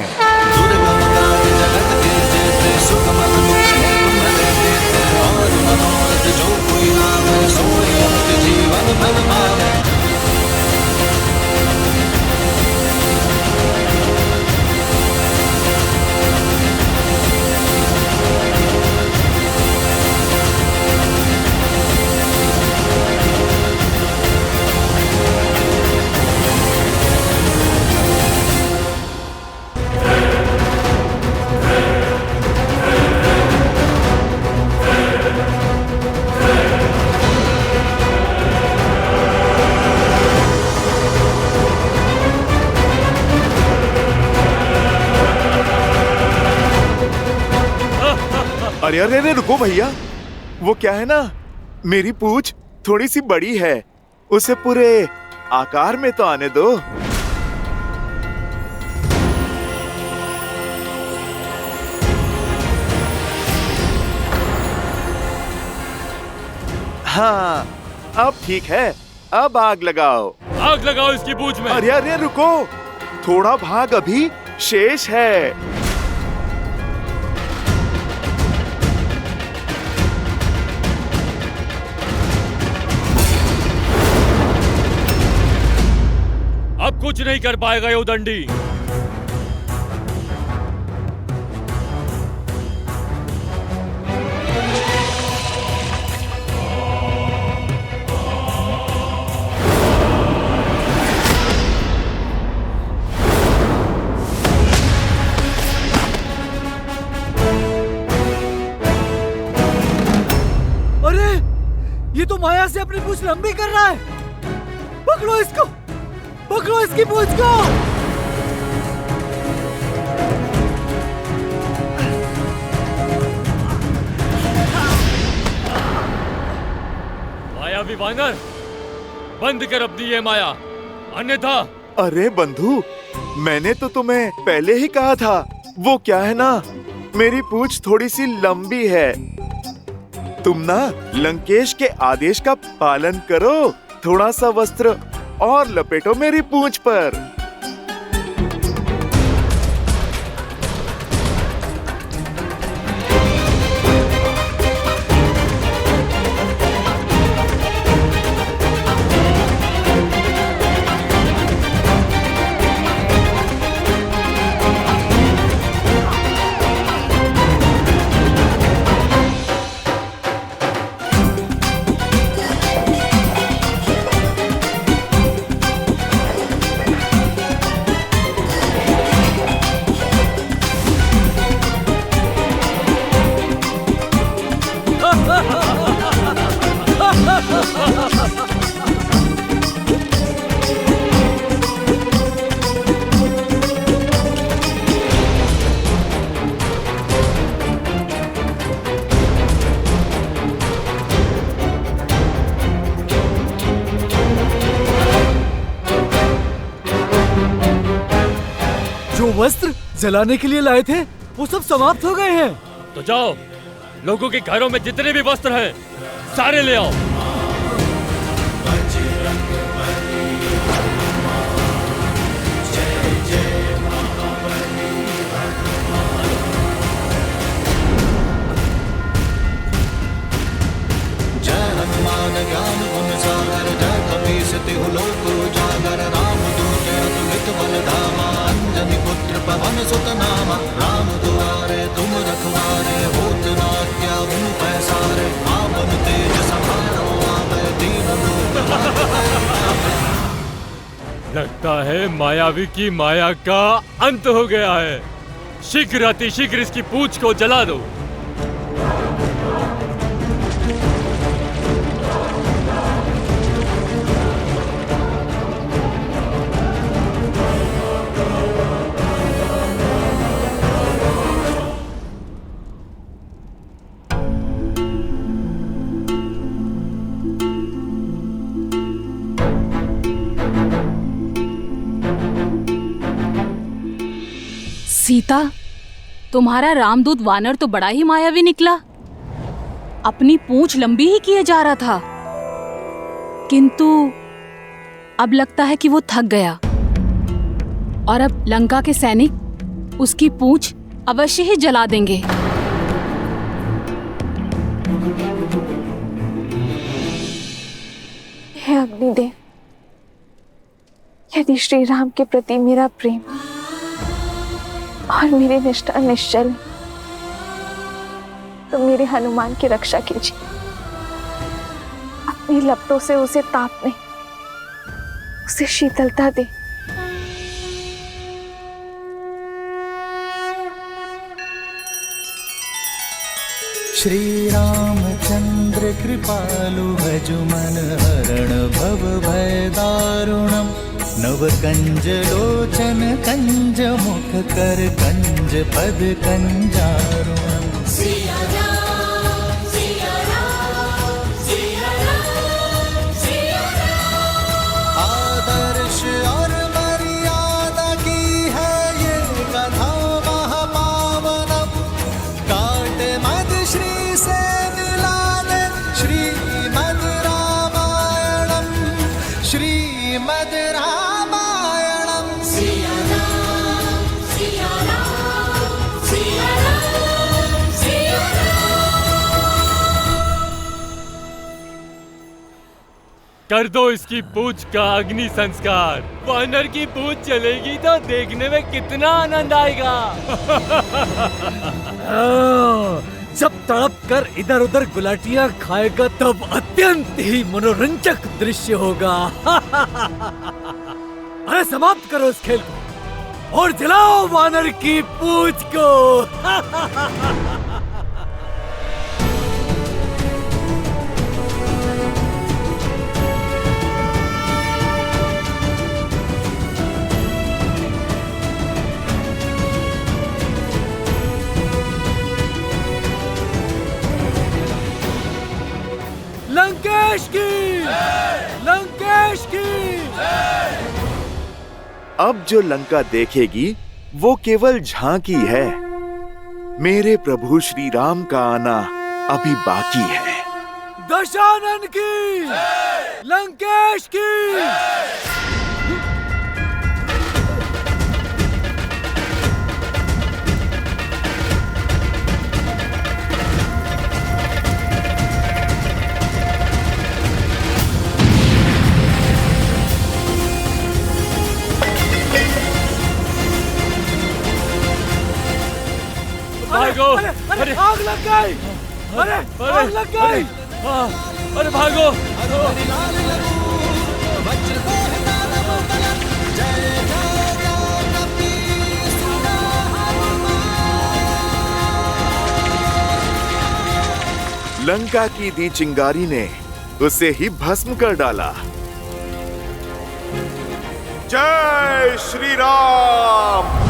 अरे अरे अरे रुको भैया, वो क्या है ना, मेरी पूंछ थोड़ी सी बड़ी है, उसे पूरे आकार में तो आने दो। हाँ, अब ठीक है, अब आग लगाओ। आग लगाओ इसकी पूंछ में। अरे अरे रुको, थोड़ा भाग अभी शेष है। अब कुछ नहीं कर पाएगा ये उदंडी। अरे ये तो माया से अपनी पूंछ लंबी कर रहा है। पकड़ो इसको, पकड़ो इसकी पूंछ को। मायावी वानर, बंद कर अपनी ये माया, अन्यथा। अरे बंधु, मैंने तो तुम्हें पहले ही कहा था, वो क्या है ना, मेरी पूंछ थोड़ी सी लंबी है। तुम ना लंकेश के आदेश का पालन करो, थोड़ा सा वस्त्र और लपेटो मेरी पूंछ पर। वस्त्र जलाने के लिए लाए थे वो सब समाप्त हो गए हैं। तो जाओ, लोगों के घरों में जितने भी वस्त्र हैं सारे ले आओ। जय हनुमान ज्ञान गुण सागर, जय कपीस तिहु लोक उजागर, रामदूत अतुलित बल धामा, अंजनी पुत्र पवन सुत नामा, राम दुआरे तुम रखवारे, होत न त्यागु पैसारे, आपन तेज समारो आवे, दीन लोक लगता है मायावी की माया का अंत हो गया है। शीघ्र अतिशीघ्र इसकी पूंछ को जला दो। सीता, तुम्हारा रामदूत वानर तो बड़ा ही मायावी निकला। अपनी पूंछ लंबी ही किए जा रहा था, किंतु अब लगता है कि वो थक गया और अब लंका के सैनिक उसकी पूंछ अवश्य ही जला देंगे। हे अग्निदेव, यदि श्री राम के प्रति मेरा प्रेम और मेरी निष्ठा निश्चल है, तो मेरे हनुमान की रक्षा कीजिए। अपनी लपटों से उसे ताप नहीं, उसे शीतलता दे। श्री रामचंद्र कृपालु भजु मन हरण भव भय दारुणम, नव कंज लोचन कंज मुख कर कंज पद कंजारुणम। सिया राम, सिया राम, सिया राम, सिया राम। आदर्श और मर्यादा की है ये कथा महापावनम, काट मद श्री से मिला दे श्रीमद् रामायणम, श्रीमद् रामायणम। सिया राम, सिया राम, सिया राम, सिया कर दो इसकी पूंछ का अग्नि संस्कार। वानर की पूंछ चलेगी तो देखने में कितना आनंद आएगा। जब तड़प कर इधर उधर गुलाटियां खाएगा तब अत्यंत ही मनोरंजक दृश्य होगा। अरे समाप्त करो इस खेल को और जलाओ वानर की पूंछ को। लंकेश की, लंकेश की। अब जो लंका देखेगी वो केवल झांकी है। मेरे प्रभु श्री राम का आना अभी बाकी है। दशानन की, लंकेश की। भागो! अरे आग लग गई! अरे आग लग गई! अरे भागो! लंका की दी चिंगारी ने उसे ही भस्म कर डाला। जय श्री राम।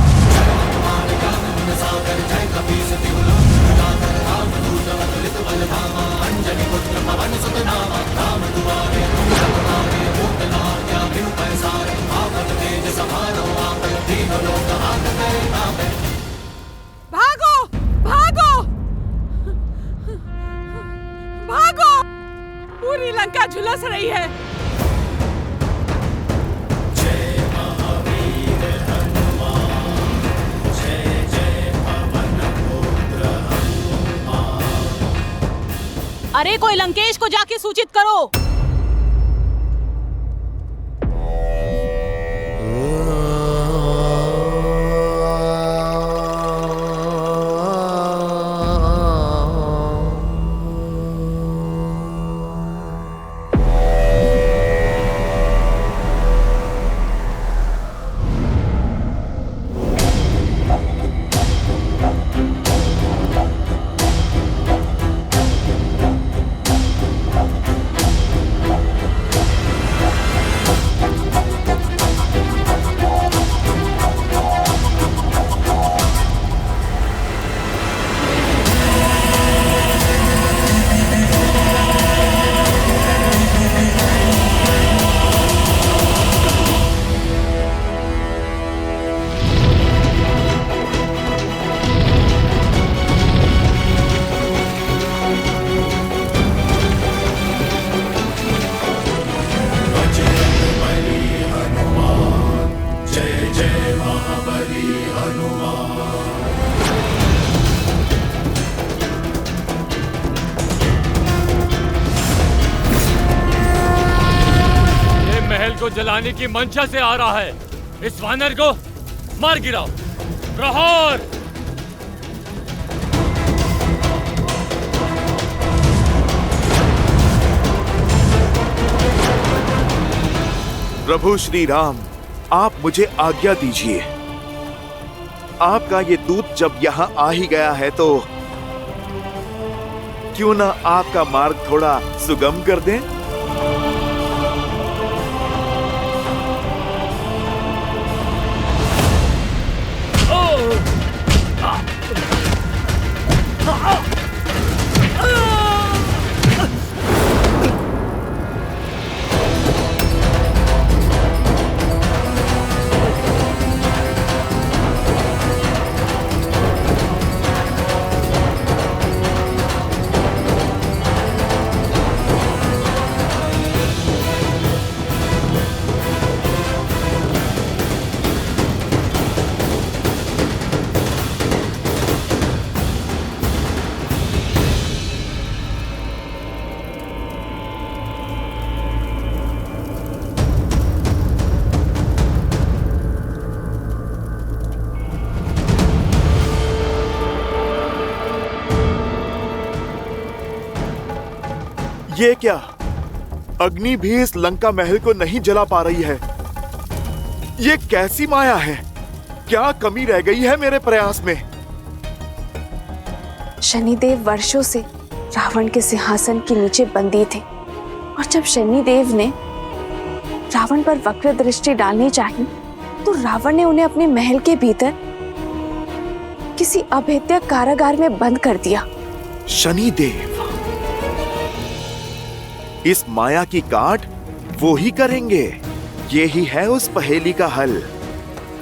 तीनों लोग हाथ में पूरी लंका झुलस रही है। अरे कोई लंकेश को जाके सूचित करो। को जलाने की मंशा से आ रहा है। इस वानर को मार गिराओ। प्रहार! प्रभु श्री राम, आप मुझे आज्ञा दीजिए। आपका ये दूत जब यहाँ आ ही गया है तो क्यों ना आपका मार्ग थोड़ा सुगम कर दें? ये क्या? अग्नि भी इस लंका महल को नहीं जला पा रही है। ये कैसी माया है? क्या कमी रह गई है मेरे प्रयास में? शनिदेव वर्षों से रावण के सिंहासन के नीचे बंदी थे और जब शनिदेव ने रावण पर वक्र दृष्टि डालनी चाहिए तो रावण ने उन्हें अपने महल के भीतर किसी अभेद्य कारागार में बंद कर दिया। शनिदेव इस माया की काट वो ही करेंगे। ये ही है उस पहेली का हल।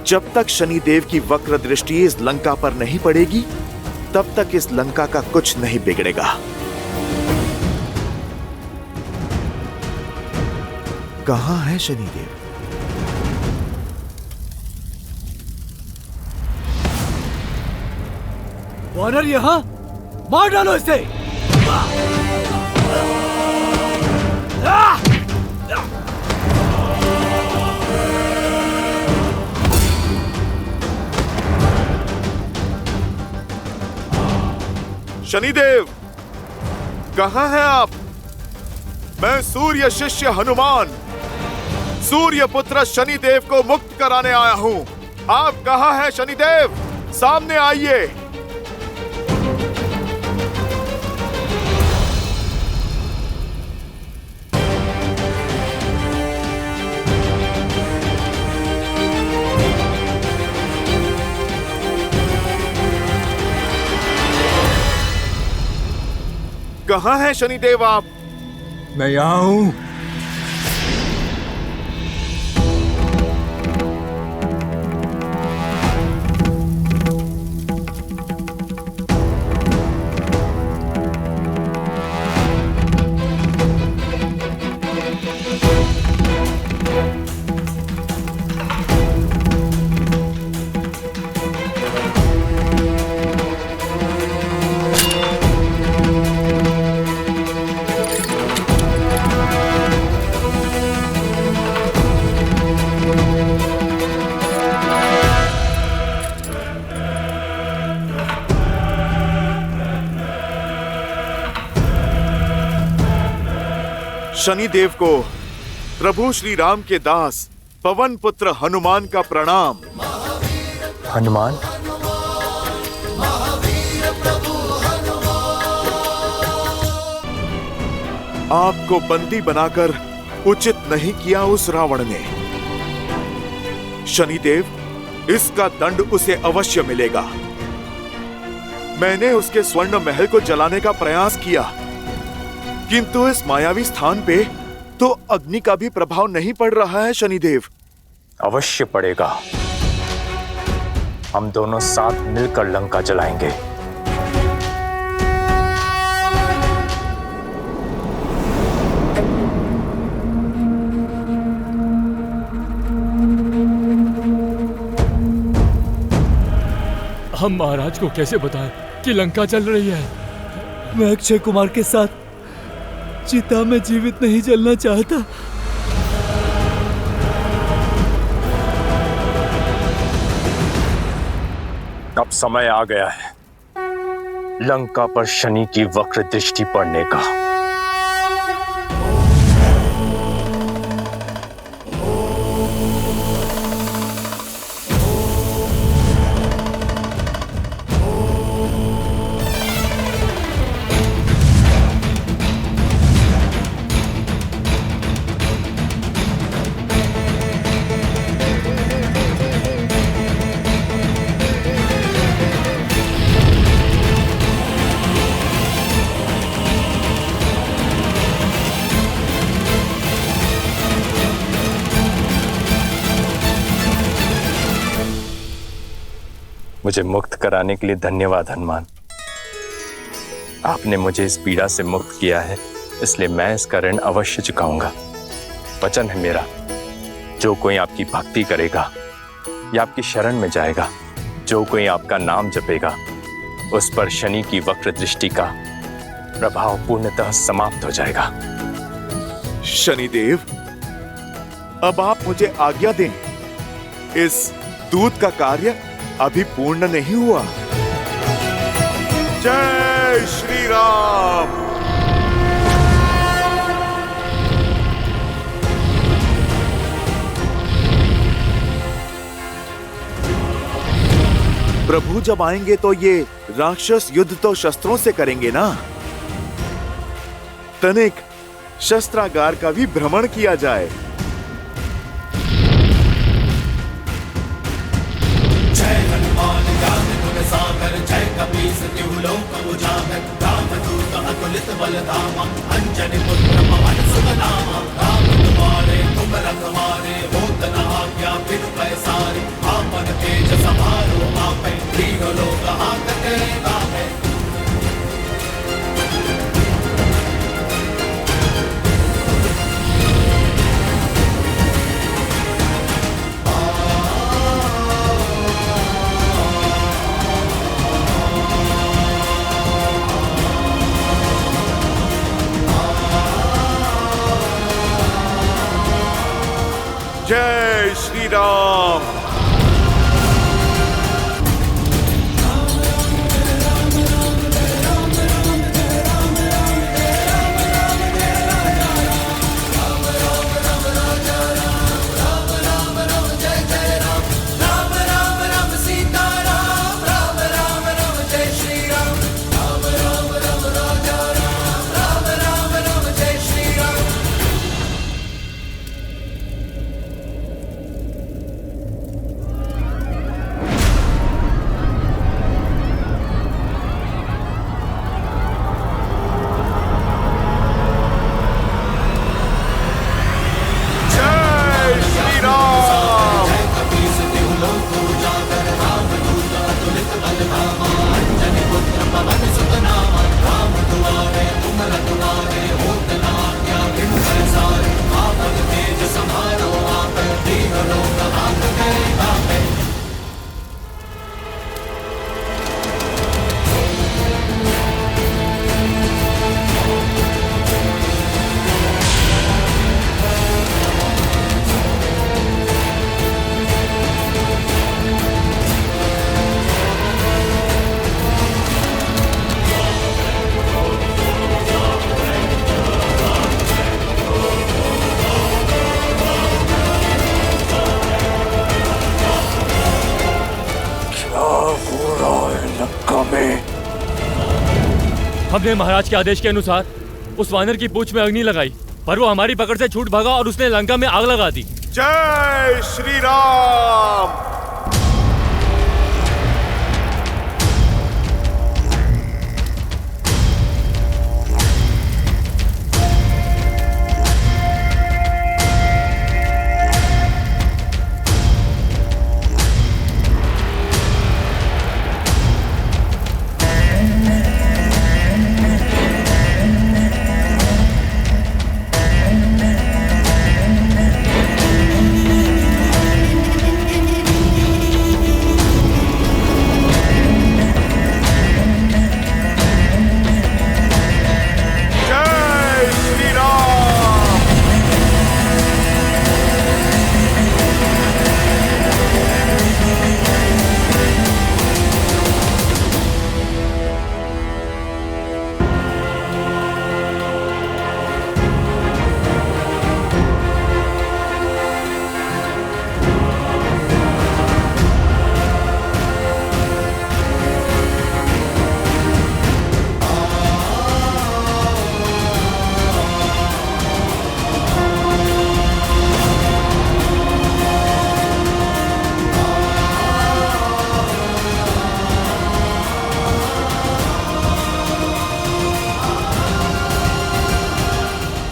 जब तक शनिदेव की वक्र दृष्टि इस लंका पर नहीं पड़ेगी तब तक इस लंका का कुछ नहीं बिगड़ेगा। कहां है शनिदेव? वानर यहां, मार डालो इसे। शनिदेव कहां हैं आप? मैं सूर्य शिष्य हनुमान सूर्य पुत्र शनिदेव को मुक्त कराने आया हूं। आप कहां हैं शनिदेव? सामने आइए। कहां हैं शनिदेव आप? मैं यहां हूं। शनिदेव को प्रभु श्री राम के दास पवन पुत्र हनुमान का प्रणाम। हनुमान, आपको बंदी बनाकर उचित नहीं किया उस रावण ने। शनिदेव, इसका दंड उसे अवश्य मिलेगा। मैंने उसके स्वर्ण महल को जलाने का प्रयास किया, किंतु इस मायावी स्थान पे तो अग्नि का भी प्रभाव नहीं पड़ रहा है शनिदेव। अवश्य पड़ेगा। हम दोनों साथ मिलकर लंका जलाएंगे। हम महाराज को कैसे बताएं कि लंका जल रही है? मैं अक्षय कुमार के साथ चिता में जीवित नहीं जलना चाहता। अब समय आ गया है लंका पर शनि की वक्र दृष्टि पड़ने का। मुझे मुक्त कराने के लिए धन्यवाद हनुमान। आपने मुझे इस पीड़ा से मुक्त किया है, इसलिए मैं इसका ऋण अवश्य चुकाऊंगा। वचन है मेरा, जो कोई आपकी भक्ति करेगा या आपकी शरण में जाएगा, जो कोई आपका नाम जपेगा, उस पर शनि की वक्र दृष्टि का प्रभाव पूर्णतः समाप्त हो जाएगा। शनिदेव, अब आप मुझे आज्ञा दें। इस दूत का कार्य अभी पूर्ण नहीं हुआ। जय श्री राम। प्रभु जब आएंगे तो ये राक्षस युद्ध तो शस्त्रों से करेंगे ना। तनिक शस्त्रागार का भी भ्रमण किया जाए। सागर जय कपीस तिहुलोक उजागर रामदूत अतुलित बलधामा अंजनी पुत्र पवन सुत नामा। राम तुम्हारे तुम रखवारे होत न आज्ञा फिर पैसारे। आपन तेज समारो आपै तीनों लोक हाकते गावै। जय श्री राम। हमने महाराज के आदेश के अनुसार उस वानर की पूंछ में अग्नि लगाई, पर वो हमारी पकड़ से छूट भागा और उसने लंका में आग लगा दी। जय श्री राम।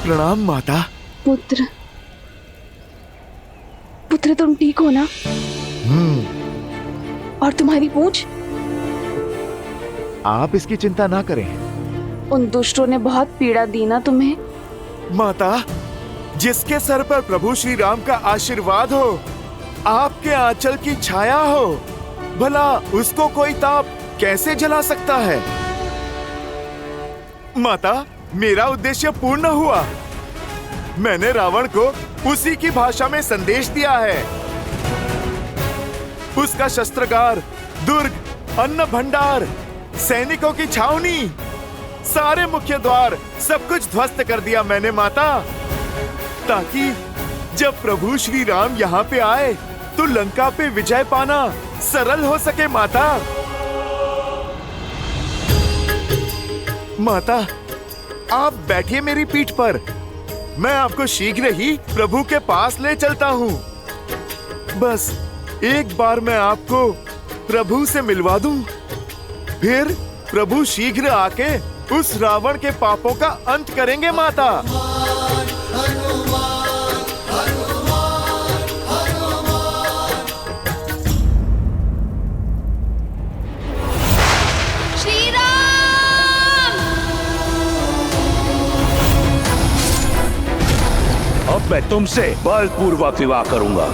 प्रणाम माता। पुत्र, पुत्र तुम ठीक हो ना? और तुम्हारी पूंछ? आप इसकी चिंता ना करें। उन दुष्टों ने बहुत पीड़ा दी ना तुम्हें? माता, जिसके सर पर प्रभु श्री राम का आशीर्वाद हो, आपके आंचल की छाया हो, भला उसको कोई ताप कैसे जला सकता है? माता, मेरा उद्देश्य पूर्ण हुआ। मैंने रावण को उसी की भाषा में संदेश दिया है। उसका शस्त्रागार, दुर्ग, अन्न भंडार, सैनिकों की छावनी, सारे मुख्य द्वार, सब कुछ ध्वस्त कर दिया मैंने माता, ताकि जब प्रभु श्री राम यहाँ पे आए तो लंका पे विजय पाना सरल हो सके माता। माता, आप बैठिए मेरी पीठ पर, मैं आपको शीघ्र ही प्रभु के पास ले चलता हूँ। बस एक बार मैं आपको प्रभु से मिलवा दूं, फिर प्रभु शीघ्र आके उस रावण के पापों का अंत करेंगे माता। अब मैं तुमसे बलपूर्वक विवाह करूंगा।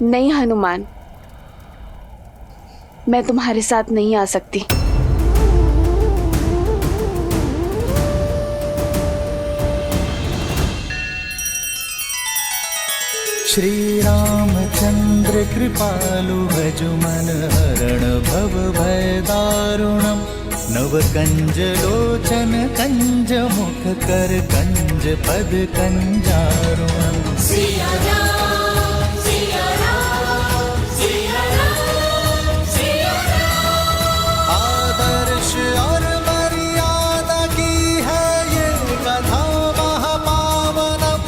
नहीं हनुमान, मैं तुम्हारे साथ नहीं आ सकती। श्री रामचंद्र कृपालु भजु मन हरण भव भय दारुणम नव कंज लोचन कंज मुख कर कंज पद कंजारुणम। सिया राम, सिया राम, सिया राम, सिया राम। आदर्श और मर्यादा की है ये कथा महापावनम,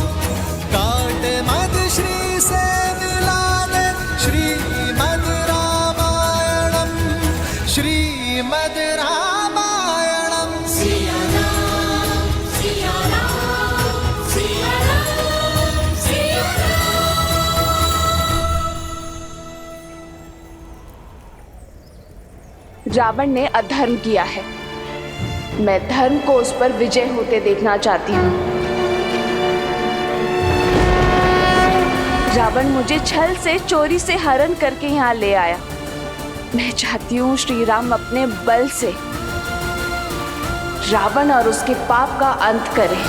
काट मद श्री से मिला दे श्रीमद् रामायणम, श्रीमद् रामायणम। सिया राम, सिया राम, सिया राम, सिया राम। रावण ने अधर्म किया है, मैं धर्म को उस पर विजय होते देखना चाहती हूँ। रावण मुझे छल से, चोरी से हरण करके यहाँ ले आया। मैं चाहती हूँ श्री राम अपने बल से रावण और उसके पाप का अंत करें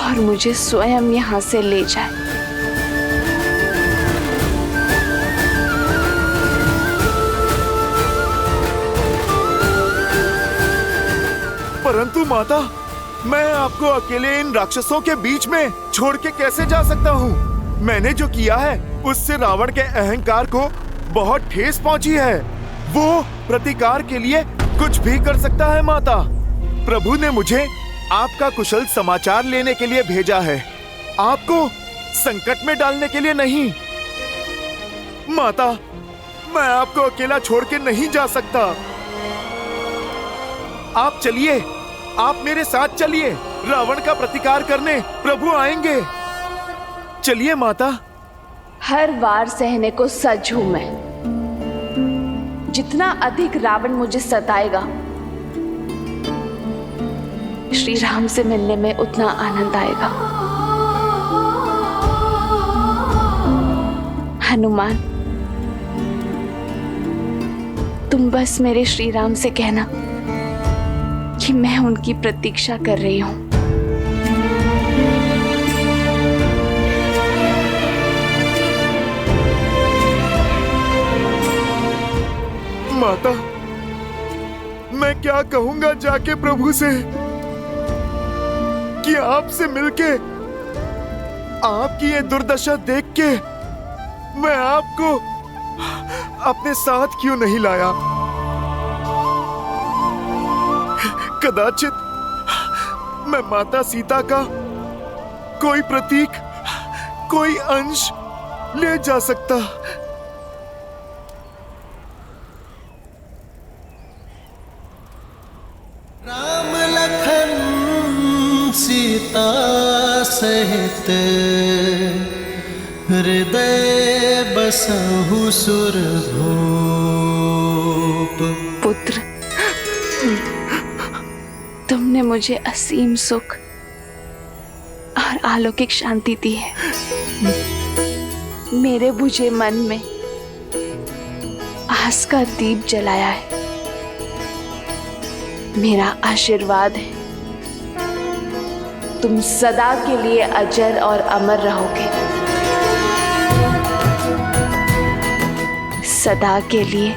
और मुझे स्वयं यहाँ से ले जाए। परंतु माता, मैं आपको अकेले इन राक्षसों के बीच में छोड़ के कैसे जा सकता हूँ? मैंने जो किया है उससे रावण के अहंकार को बहुत ठेस पहुंची है। वो प्रतिकार के लिए कुछ भी कर सकता है माता। प्रभु ने मुझे आपका कुशल समाचार लेने के लिए भेजा है, आपको संकट में डालने के लिए नहीं। माता, मैं आपको अकेला छोड़ के नहीं जा सकता। आप चलिए, आप मेरे साथ चलिए। रावण का प्रतिकार करने प्रभु आएंगे। चलिए माता। हर वार सहने को सज हूं मैं। जितना अधिक रावण मुझे सताएगा, श्री राम से मिलने में उतना आनंद आएगा। हनुमान, तुम बस मेरे श्री राम से कहना कि मैं उनकी प्रतीक्षा कर रही हूं। माता, मैं क्या कहूंगा जाके प्रभु से कि आपसे मिलके, आपकी ये दुर्दशा देख के मैं आपको अपने साथ क्यों नहीं लाया? कदाचित मैं माता सीता का कोई प्रतीक, कोई अंश ले जा सकता। राम लखन सीता सहित हृदय बसहु सुरभूप। पुत्र, तुमने मुझे असीम सुख और अलौकिक शांति दी है। मेरे बुझे मन में आस का दीप जलाया है। मेरा आशीर्वाद है, तुम सदा के लिए अजर और अमर रहोगे। सदा के लिए